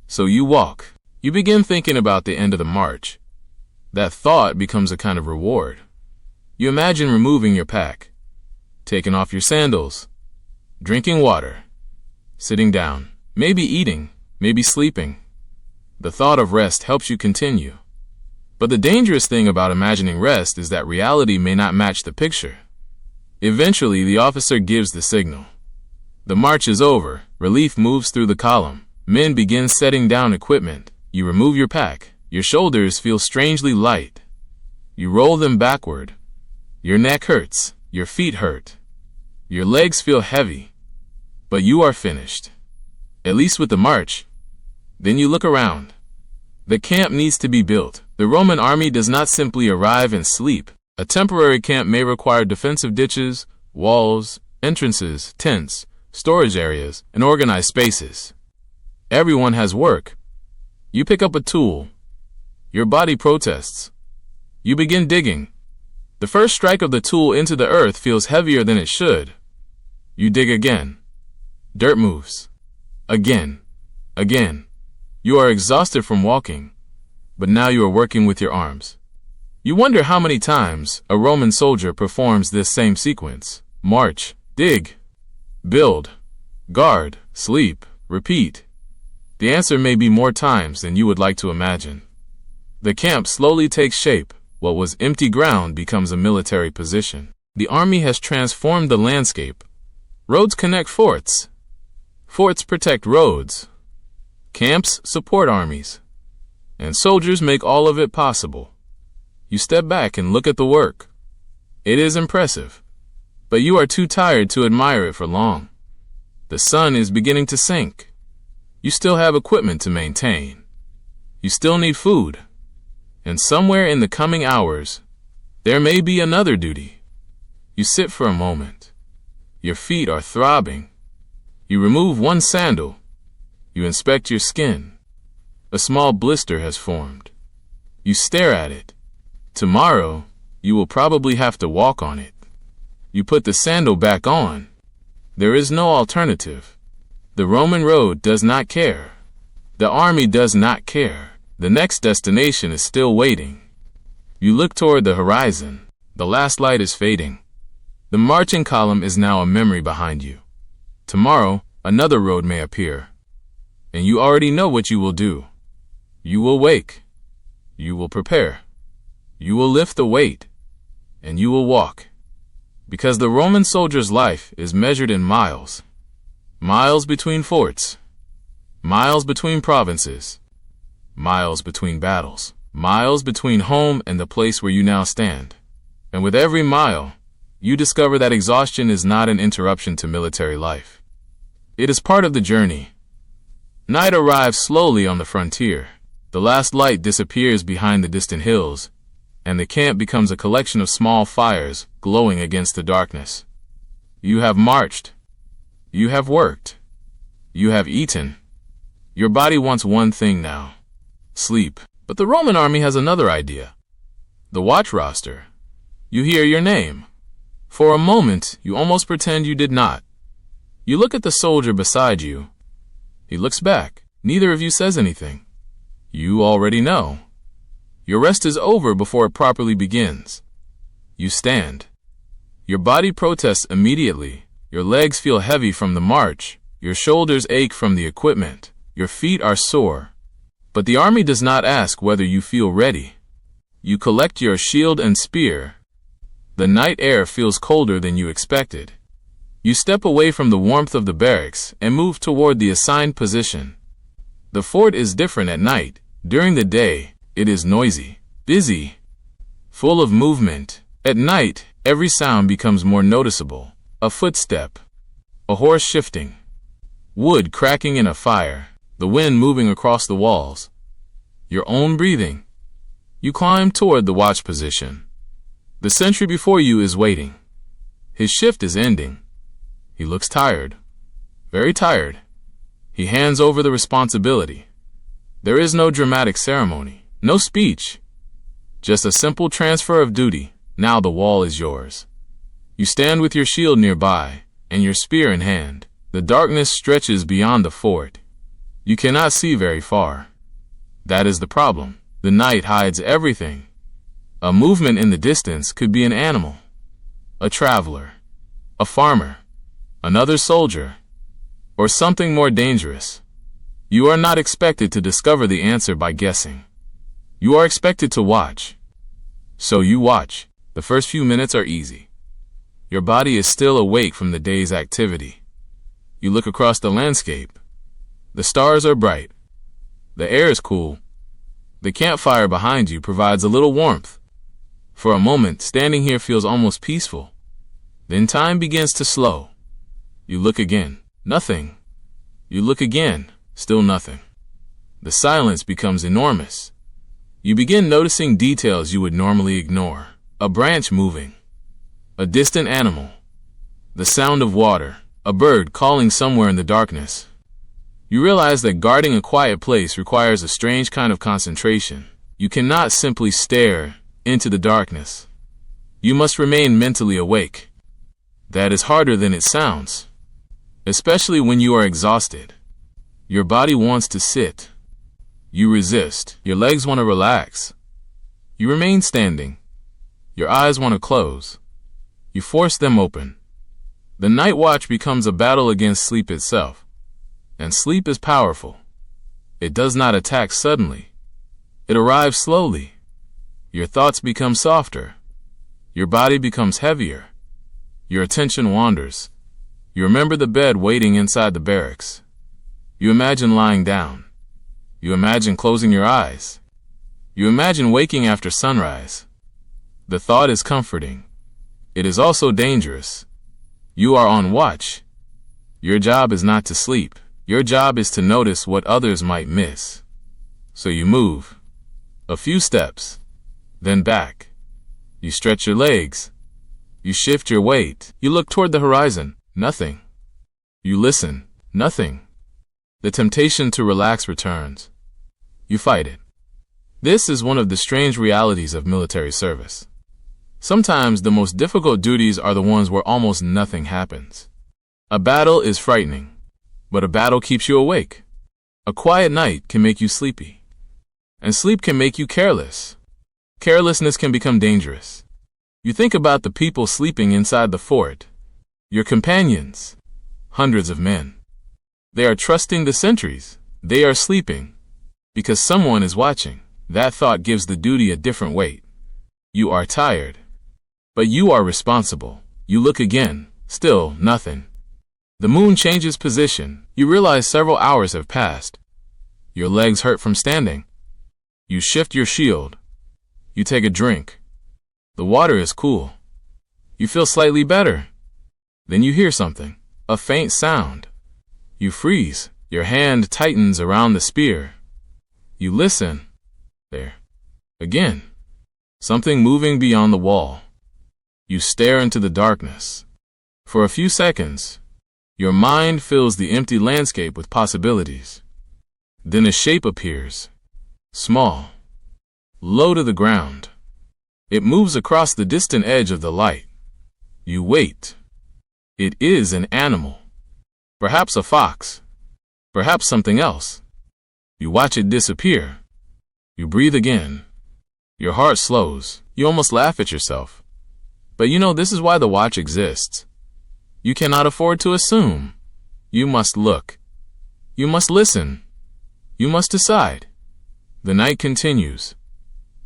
So you walk. You begin thinking about the end of the march. That thought becomes a kind of reward. You imagine removing your pack, taking off your sandals, drinking water, sitting down, maybe eating, maybe sleeping. The thought of rest helps you continue. But the dangerous thing about imagining rest is that reality may not match the picture. Eventually, the officer gives the signal. The march is over. Relief moves through the column. Men begin setting down equipment. You remove your pack. Your shoulders feel strangely light. You roll them backward. Your neck hurts. Your feet hurt. Your legs feel heavy, but you are finished. At least with the march. Then you look around. The camp needs to be built. The Roman army does not simply arrive and sleep. A temporary camp may require defensive ditches, walls, entrances, tents, storage areas, and organized spaces. Everyone has work. You pick up a tool. Your body protests. You begin digging. The first strike of the tool into the earth feels heavier than it should. You dig again. Dirt moves. Again. Again. You are exhausted from walking, but now you are working with your arms. You wonder how many times a Roman soldier performs this same sequence. March, dig, build, guard, sleep, repeat. The answer may be more times than you would like to imagine. The camp slowly takes shape. What was empty ground becomes a military position. The army has transformed the landscape. Roads connect forts. Forts protect roads. Camps support armies. And soldiers make all of it possible. You step back and look at the work. It is impressive, but you are too tired to admire it for long. The sun is beginning to sink. You still have equipment to maintain. You still need food. And somewhere in the coming hours, there may be another duty. You sit for a moment. Your feet are throbbing. You remove one sandal. You inspect your skin. A small blister has formed. You stare at it. Tomorrow, you will probably have to walk on it. You put the sandal back on. There is no alternative. The Roman road does not care. The army does not care. The next destination is still waiting. You look toward the horizon. The last light is fading. The marching column is now a memory behind you. Tomorrow, another road may appear. And you already know what you will do. You will wake. You will prepare. You will lift the weight. And you will walk. Because the Roman soldier's life is measured in miles. Miles between forts. Miles between provinces. Miles between battles. Miles between home and the place where you now stand. And with every mile, you discover that exhaustion is not an interruption to military life. It is part of the journey. Night arrives slowly on the frontier. The last light disappears behind the distant hills, and the camp becomes a collection of small fires glowing against the darkness. You have marched. You have worked. You have eaten. Your body wants one thing now: sleep. But the Roman army has another idea. The watch roster. You hear your name. For a moment, you almost pretend you did not. You look at the soldier beside you. He looks back. Neither of you says anything. You already know. Your rest is over before it properly begins. You stand. Your body protests immediately. Your legs feel heavy from the march. Your shoulders ache from the equipment. Your feet are sore. But the army does not ask whether you feel ready. You collect your shield and spear. The night air feels colder than you expected. You step away from the warmth of the barracks and move toward the assigned position. The fort is different at night. During the day, it is noisy, busy, full of movement. At night, every sound becomes more noticeable. A footstep, a horse shifting, wood cracking in a fire, the wind moving across the walls, your own breathing. You climb toward the watch position. The sentry before you is waiting. His shift is ending. He looks tired, very tired. He hands over the responsibility. There is no dramatic ceremony, no speech, just a simple transfer of duty. Now the wall is yours. You stand with your shield nearby and your spear in hand. The darkness stretches beyond the fort. You cannot see very far. That is the problem. The night hides everything. A movement in the distance could be an animal, a traveler, a farmer, another soldier, or something more dangerous. You are not expected to discover the answer by guessing. You are expected to watch. So you watch. The first few minutes are easy. Your body is still awake from the day's activity. You look across the landscape. The stars are bright. The air is cool. The campfire behind you provides a little warmth. For a moment, standing here feels almost peaceful. Then time begins to slow. You look again. Nothing. You look again. Still nothing. The silence becomes enormous. You begin noticing details you would normally ignore. A branch moving. A distant animal. The sound of water. A bird calling somewhere in the darkness. You realize that guarding a quiet place requires a strange kind of concentration. You cannot simply stare into the darkness. You must remain mentally awake. That is harder than it sounds, especially when you are exhausted. Your body wants to sit. You resist. Your legs want to relax. You remain standing. Your eyes want to close. You force them open. The night watch becomes a battle against sleep itself. And sleep is powerful. It does not attack suddenly. It arrives slowly. Your thoughts become softer. Your body becomes heavier. Your attention wanders. You remember the bed waiting inside the barracks. You imagine lying down. You imagine closing your eyes. You imagine waking after sunrise. The thought is comforting. It is also dangerous. You are on watch. Your job is not to sleep. Your job is to notice what others might miss. So you move. A few steps. Then back. You stretch your legs. You shift your weight. You look toward the horizon. Nothing. You listen. Nothing. The temptation to relax returns. You fight it. This is one of the strange realities of military service. Sometimes the most difficult duties are the ones where almost nothing happens. A battle is frightening, but a battle keeps you awake. A quiet night can make you sleepy, and sleep can make you careless. Carelessness can become dangerous. You think about the people sleeping inside the fort, your companions, hundreds of men. They are trusting the sentries. They are sleeping because someone is watching. That thought gives the duty a different weight. You are tired, but you are responsible. You look again. Still nothing. The moon changes position. You realize several hours have passed. Your legs hurt from standing. You shift your shield. You take a drink. The water is cool. You feel slightly better. Then you hear something. A faint sound. You freeze. Your hand tightens around the spear. You listen. There. Again. Something moving beyond the wall. You stare into the darkness. For a few seconds, your mind fills the empty landscape with possibilities. Then a shape appears. Small. Low to the ground. It moves across the distant edge of the light. You wait. It is an animal. Perhaps a fox. Perhaps something else. You watch it disappear. You breathe again. Your heart slows. You almost laugh at yourself. But you know this is why the watch exists. You cannot afford to assume. You must look. You must listen. You must decide. The night continues.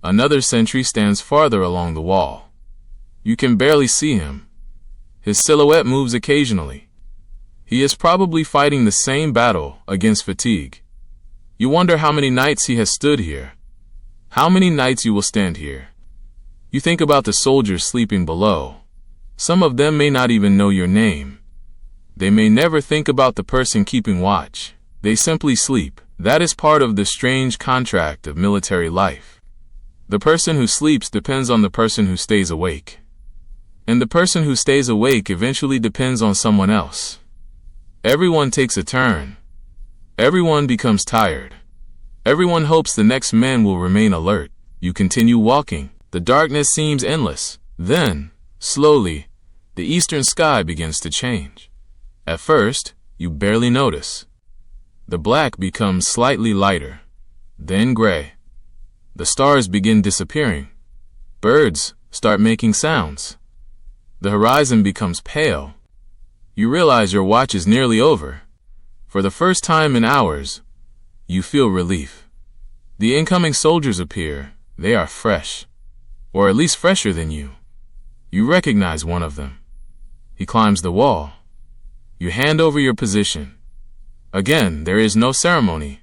Another sentry stands farther along the wall. You can barely see him. His silhouette moves occasionally. He is probably fighting the same battle against fatigue. You wonder how many nights he has stood here. How many nights you will stand here. You think about the soldiers sleeping below. Some of them may not even know your name. They may never think about the person keeping watch. They simply sleep. That is part of the strange contract of military life. The person who sleeps depends on the person who stays awake. And the person who stays awake eventually depends on someone else. Everyone takes a turn. Everyone becomes tired. Everyone hopes the next man will remain alert. You continue walking. The darkness seems endless. Then, slowly, the eastern sky begins to change. At first, you barely notice. The black becomes slightly lighter, then gray. The stars begin disappearing. Birds start making sounds. The horizon becomes pale. You realize your watch is nearly over. For the first time in hours, you feel relief. The incoming soldiers appear. They are fresh, or at least fresher than you. You recognize one of them. He climbs the wall. You hand over your position. Again, there is no ceremony.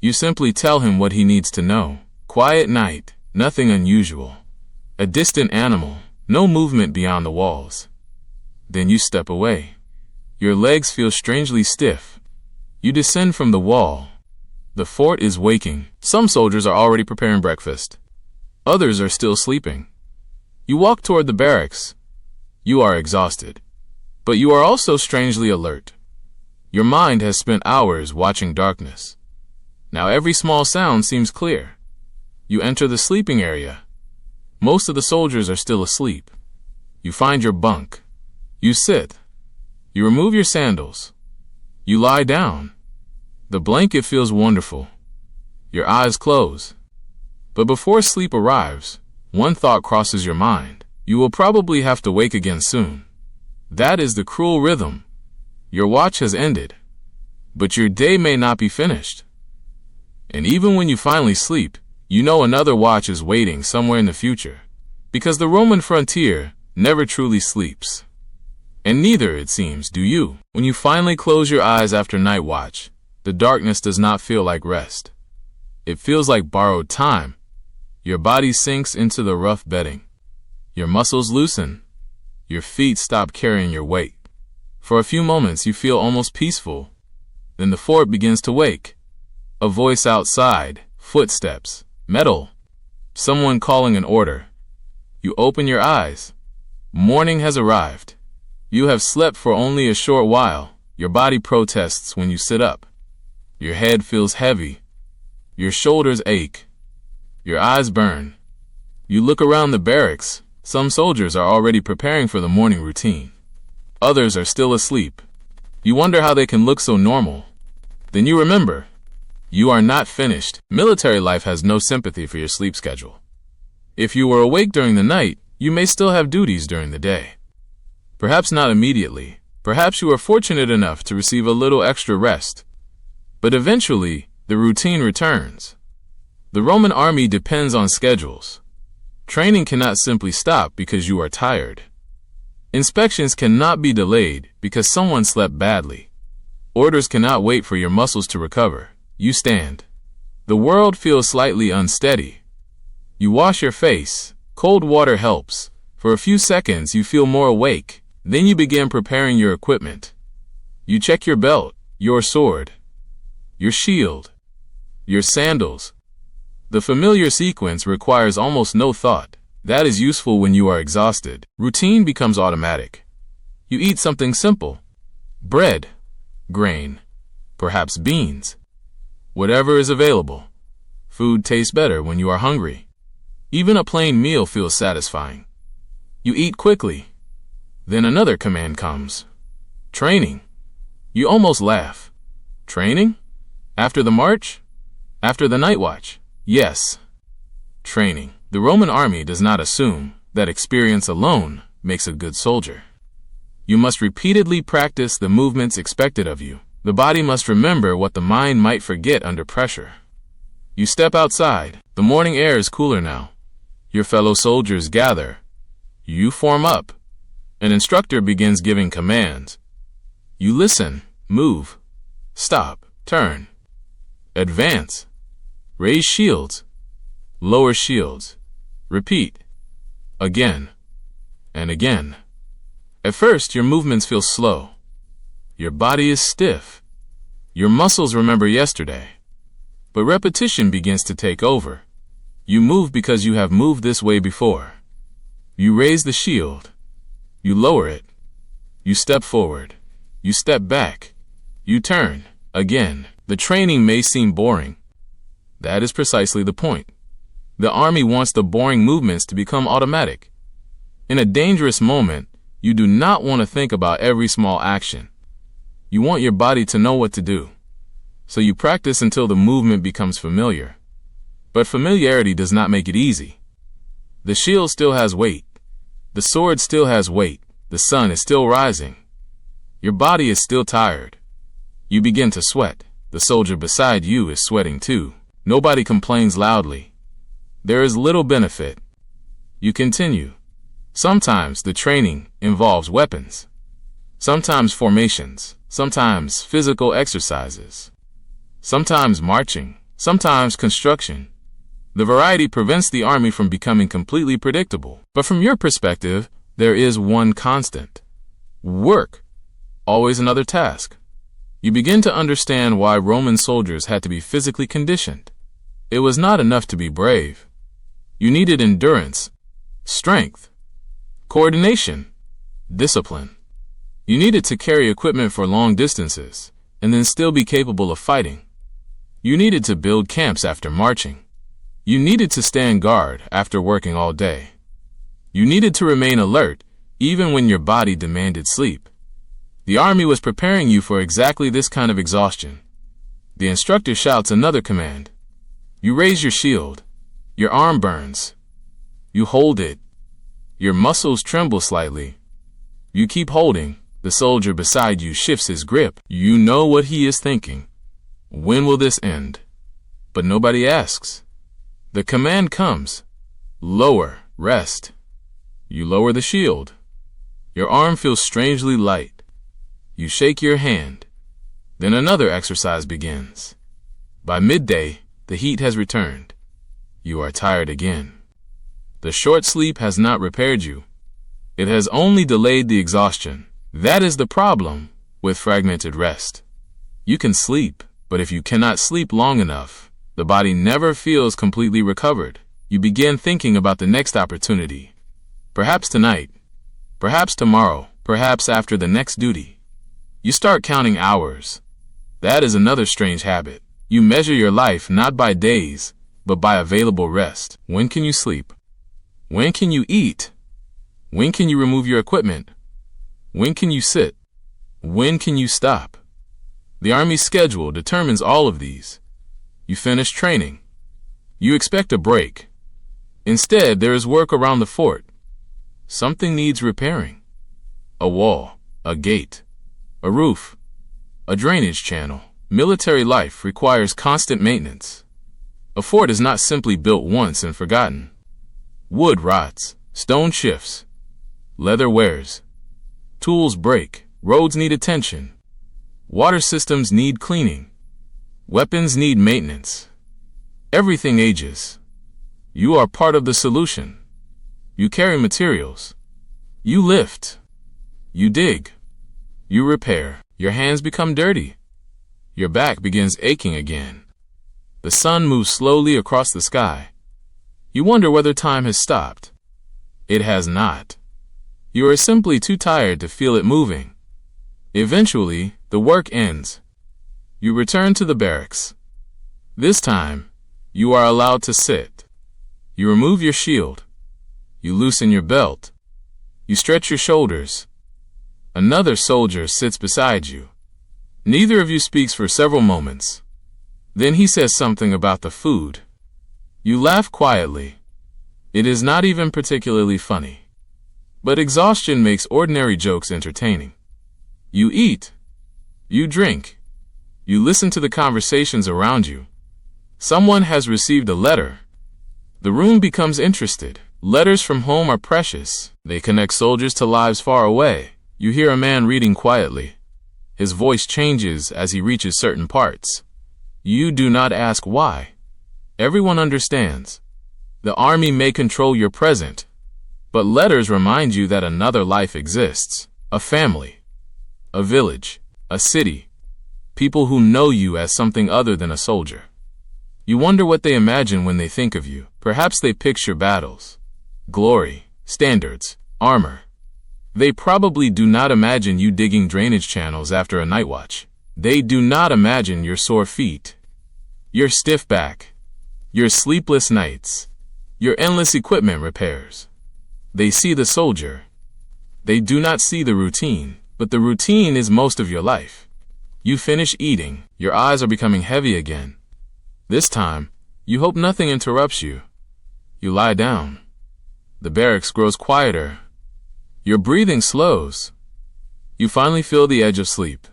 You simply tell him what he needs to know. Quiet night, nothing unusual. A distant animal, no movement beyond the walls. Then you step away. Your legs feel strangely stiff. You descend from the wall. The fort is waking. Some soldiers are already preparing breakfast. Others are still sleeping. You walk toward the barracks. You are exhausted. But you are also strangely alert. Your mind has spent hours watching darkness. Now every small sound seems clear. You enter the sleeping area. Most of the soldiers are still asleep. You find your bunk. You sit. You remove your sandals. You lie down. The blanket feels wonderful. Your eyes close. But before sleep arrives, one thought crosses your mind. You will probably have to wake again soon. That is the cruel rhythm. Your watch has ended, but your day may not be finished. And even when you finally sleep, you know another watch is waiting somewhere in the future, because the Roman frontier never truly sleeps. And neither, it seems, do you. When you finally close your eyes after night watch, the darkness does not feel like rest. It feels like borrowed time. Your body sinks into the rough bedding. Your muscles loosen. Your feet stop carrying your weight. For a few moments you feel almost peaceful. Then the fort begins to wake. A voice outside, footsteps, metal, someone calling an order. You open your eyes. Morning has arrived. You have slept for only a short while. Your body protests when you sit up. Your head feels heavy. Your shoulders ache. Your eyes burn. You look around the barracks. Some soldiers are already preparing for the morning routine. Others are still asleep. You wonder how they can look so normal. Then you remember, you are not finished. Military life has no sympathy for your sleep schedule. If you were awake during the night, you may still have duties during the day. Perhaps not immediately. Perhaps you are fortunate enough to receive a little extra rest. But eventually, the routine returns. The Roman army depends on schedules. Training cannot simply stop because you are tired. Inspections cannot be delayed because someone slept badly. Orders cannot wait for your muscles to recover. You stand. The world feels slightly unsteady. You wash your face. Cold water helps. For a few seconds you feel more awake. Then you begin preparing your equipment. You check your belt, your sword, your shield, your sandals. The familiar sequence requires almost no thought. That is useful when you are exhausted. Routine becomes automatic. You eat something simple. Bread, grain, perhaps beans. Whatever is available. Food tastes better when you are hungry. Even a plain meal feels satisfying. You eat quickly. Then another command comes. Training. You almost laugh. Training? After the march? After the night watch? Yes. Training. The Roman army does not assume that experience alone makes a good soldier. You must repeatedly practice the movements expected of you. The body must remember what the mind might forget under pressure. You step outside. The morning air is cooler now. Your fellow soldiers gather. You form up. An instructor begins giving commands. You listen, move, stop, turn, advance, raise shields, lower shields, repeat, again, and again. At first, your movements feel slow. Your body is stiff. Your muscles remember yesterday. But repetition begins to take over. You move because you have moved this way before. You raise the shield. You lower it. You step forward. You step back. You turn. Again. The training may seem boring. That is precisely the point. The army wants the boring movements to become automatic. In a dangerous moment, you do not want to think about every small action. You want your body to know what to do. So you practice until the movement becomes familiar. But familiarity does not make it easy. The shield still has weight. The sword still has weight. The sun is still rising. Your body is still tired. You begin to sweat. The soldier beside you is sweating too. Nobody complains loudly. There is little benefit. You continue. Sometimes the training involves weapons. Sometimes formations. Sometimes physical exercises. Sometimes marching. Sometimes construction. The variety prevents the army from becoming completely predictable. But from your perspective, there is one constant. Work. Always another task. You begin to understand why Roman soldiers had to be physically conditioned. It was not enough to be brave. You needed endurance, strength, coordination, discipline. You needed to carry equipment for long distances and then still be capable of fighting. You needed to build camps after marching. You needed to stand guard after working all day. You needed to remain alert even when your body demanded sleep. The army was preparing you for exactly this kind of exhaustion. The instructor shouts another command. You raise your shield. Your arm burns. You hold it. Your muscles tremble slightly. You keep holding. The soldier beside you shifts his grip. You know what he is thinking. When will this end? But nobody asks. The command comes. Lower, rest. You lower the shield. Your arm feels strangely light. You shake your hand. Then another exercise begins. By midday, the heat has returned. You are tired again. The short sleep has not repaired you. It has only delayed the exhaustion. That is the problem with fragmented rest. You can sleep, but if you cannot sleep long enough, the body never feels completely recovered. You begin thinking about the next opportunity. Perhaps tonight, perhaps tomorrow, perhaps after the next duty. You start counting hours. That is another strange habit. You measure your life not by days, but by available rest. When can you sleep? When can you eat? When can you remove your equipment? When can you sit? When can you stop? The Army's schedule determines all of these. You finish training. You expect a break. Instead, there is work around the fort. Something needs repairing. A wall, a gate, a roof, a drainage channel. Military life requires constant maintenance. A fort is not simply built once and forgotten. Wood rots, stone shifts, leather wears, tools break, roads need attention, water systems need cleaning, weapons need maintenance. Everything ages. You are part of the solution. You carry materials. You lift. You dig. You repair. Your hands become dirty. Your back begins aching again. The sun moves slowly across the sky. You wonder whether time has stopped. It has not. You are simply too tired to feel it moving. Eventually, the work ends. You return to the barracks. This time, you are allowed to sit. You remove your shield. You loosen your belt. You stretch your shoulders. Another soldier sits beside you. Neither of you speaks for several moments. Then he says something about the food. You laugh quietly. It is not even particularly funny. But exhaustion makes ordinary jokes entertaining. You eat. You drink. You listen to the conversations around you. Someone has received a letter. The room becomes interested. Letters from home are precious. They connect soldiers to lives far away. You hear a man reading quietly. His voice changes as he reaches certain parts. You do not ask why. Everyone understands. The army may control your present, but letters remind you that another life exists. A family, a village, a city. People who know you as something other than a soldier. You wonder what they imagine when they think of you. Perhaps they picture battles, glory, standards, armor. They probably do not imagine you digging drainage channels after a night watch. They do not imagine your sore feet, your stiff back, your sleepless nights, your endless equipment repairs. They see the soldier. They do not see the routine, but the routine is most of your life. You finish eating. Your eyes are becoming heavy again. This time, you hope nothing interrupts you. You lie down. The barracks grows quieter. Your breathing slows. You finally feel the edge of sleep.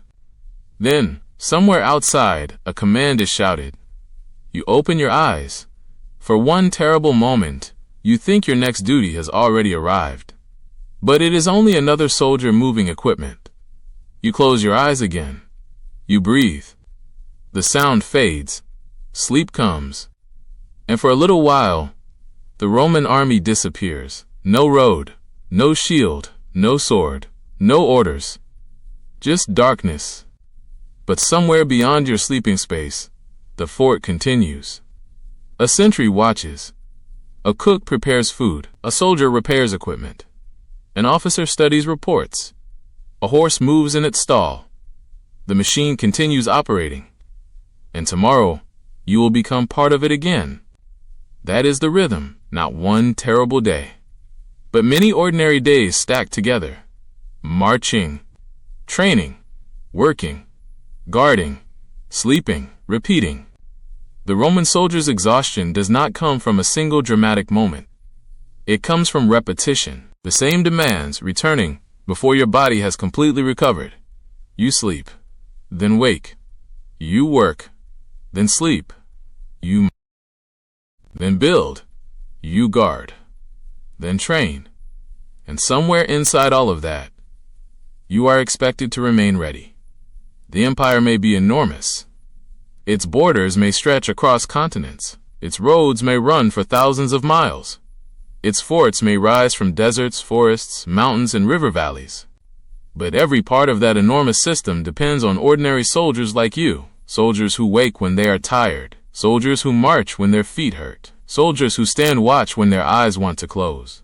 Then, somewhere outside, a command is shouted. You open your eyes. For one terrible moment, you think your next duty has already arrived. But it is only another soldier moving equipment. You close your eyes again. You breathe. The sound fades. Sleep comes. And for a little while, the Roman army disappears. No road, no shield, no sword, No orders. Just darkness. But somewhere beyond your sleeping space, the fort continues. A sentry watches. A cook prepares food. A soldier repairs equipment. An officer studies reports. A horse moves in its stall. The machine continues operating. And tomorrow, you will become part of it again. That is the rhythm, not one terrible day, but many ordinary days stacked together. Marching, training, working, guarding, sleeping, repeating. The Roman soldier's exhaustion does not come from a single dramatic moment. It comes from repetition, the same demands returning before your body has completely recovered. You sleep, then wake. You work, then sleep. You then build. You guard, then train. And somewhere inside all of that, you are expected to remain ready. The empire may be enormous. Its borders may stretch across continents. Its roads may run for thousands of miles. Its forts may rise from deserts, forests, mountains, and river valleys. But every part of that enormous system depends on ordinary soldiers like you. Soldiers who wake when they are tired. Soldiers who march when their feet hurt. Soldiers who stand watch when their eyes want to close.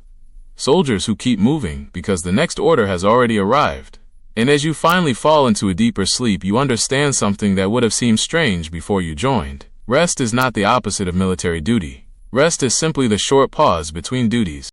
Soldiers who keep moving because the next order has already arrived. And as you finally fall into a deeper sleep, you understand something that would have seemed strange before you joined. Rest is not the opposite of military duty. Rest is simply the short pause between duties.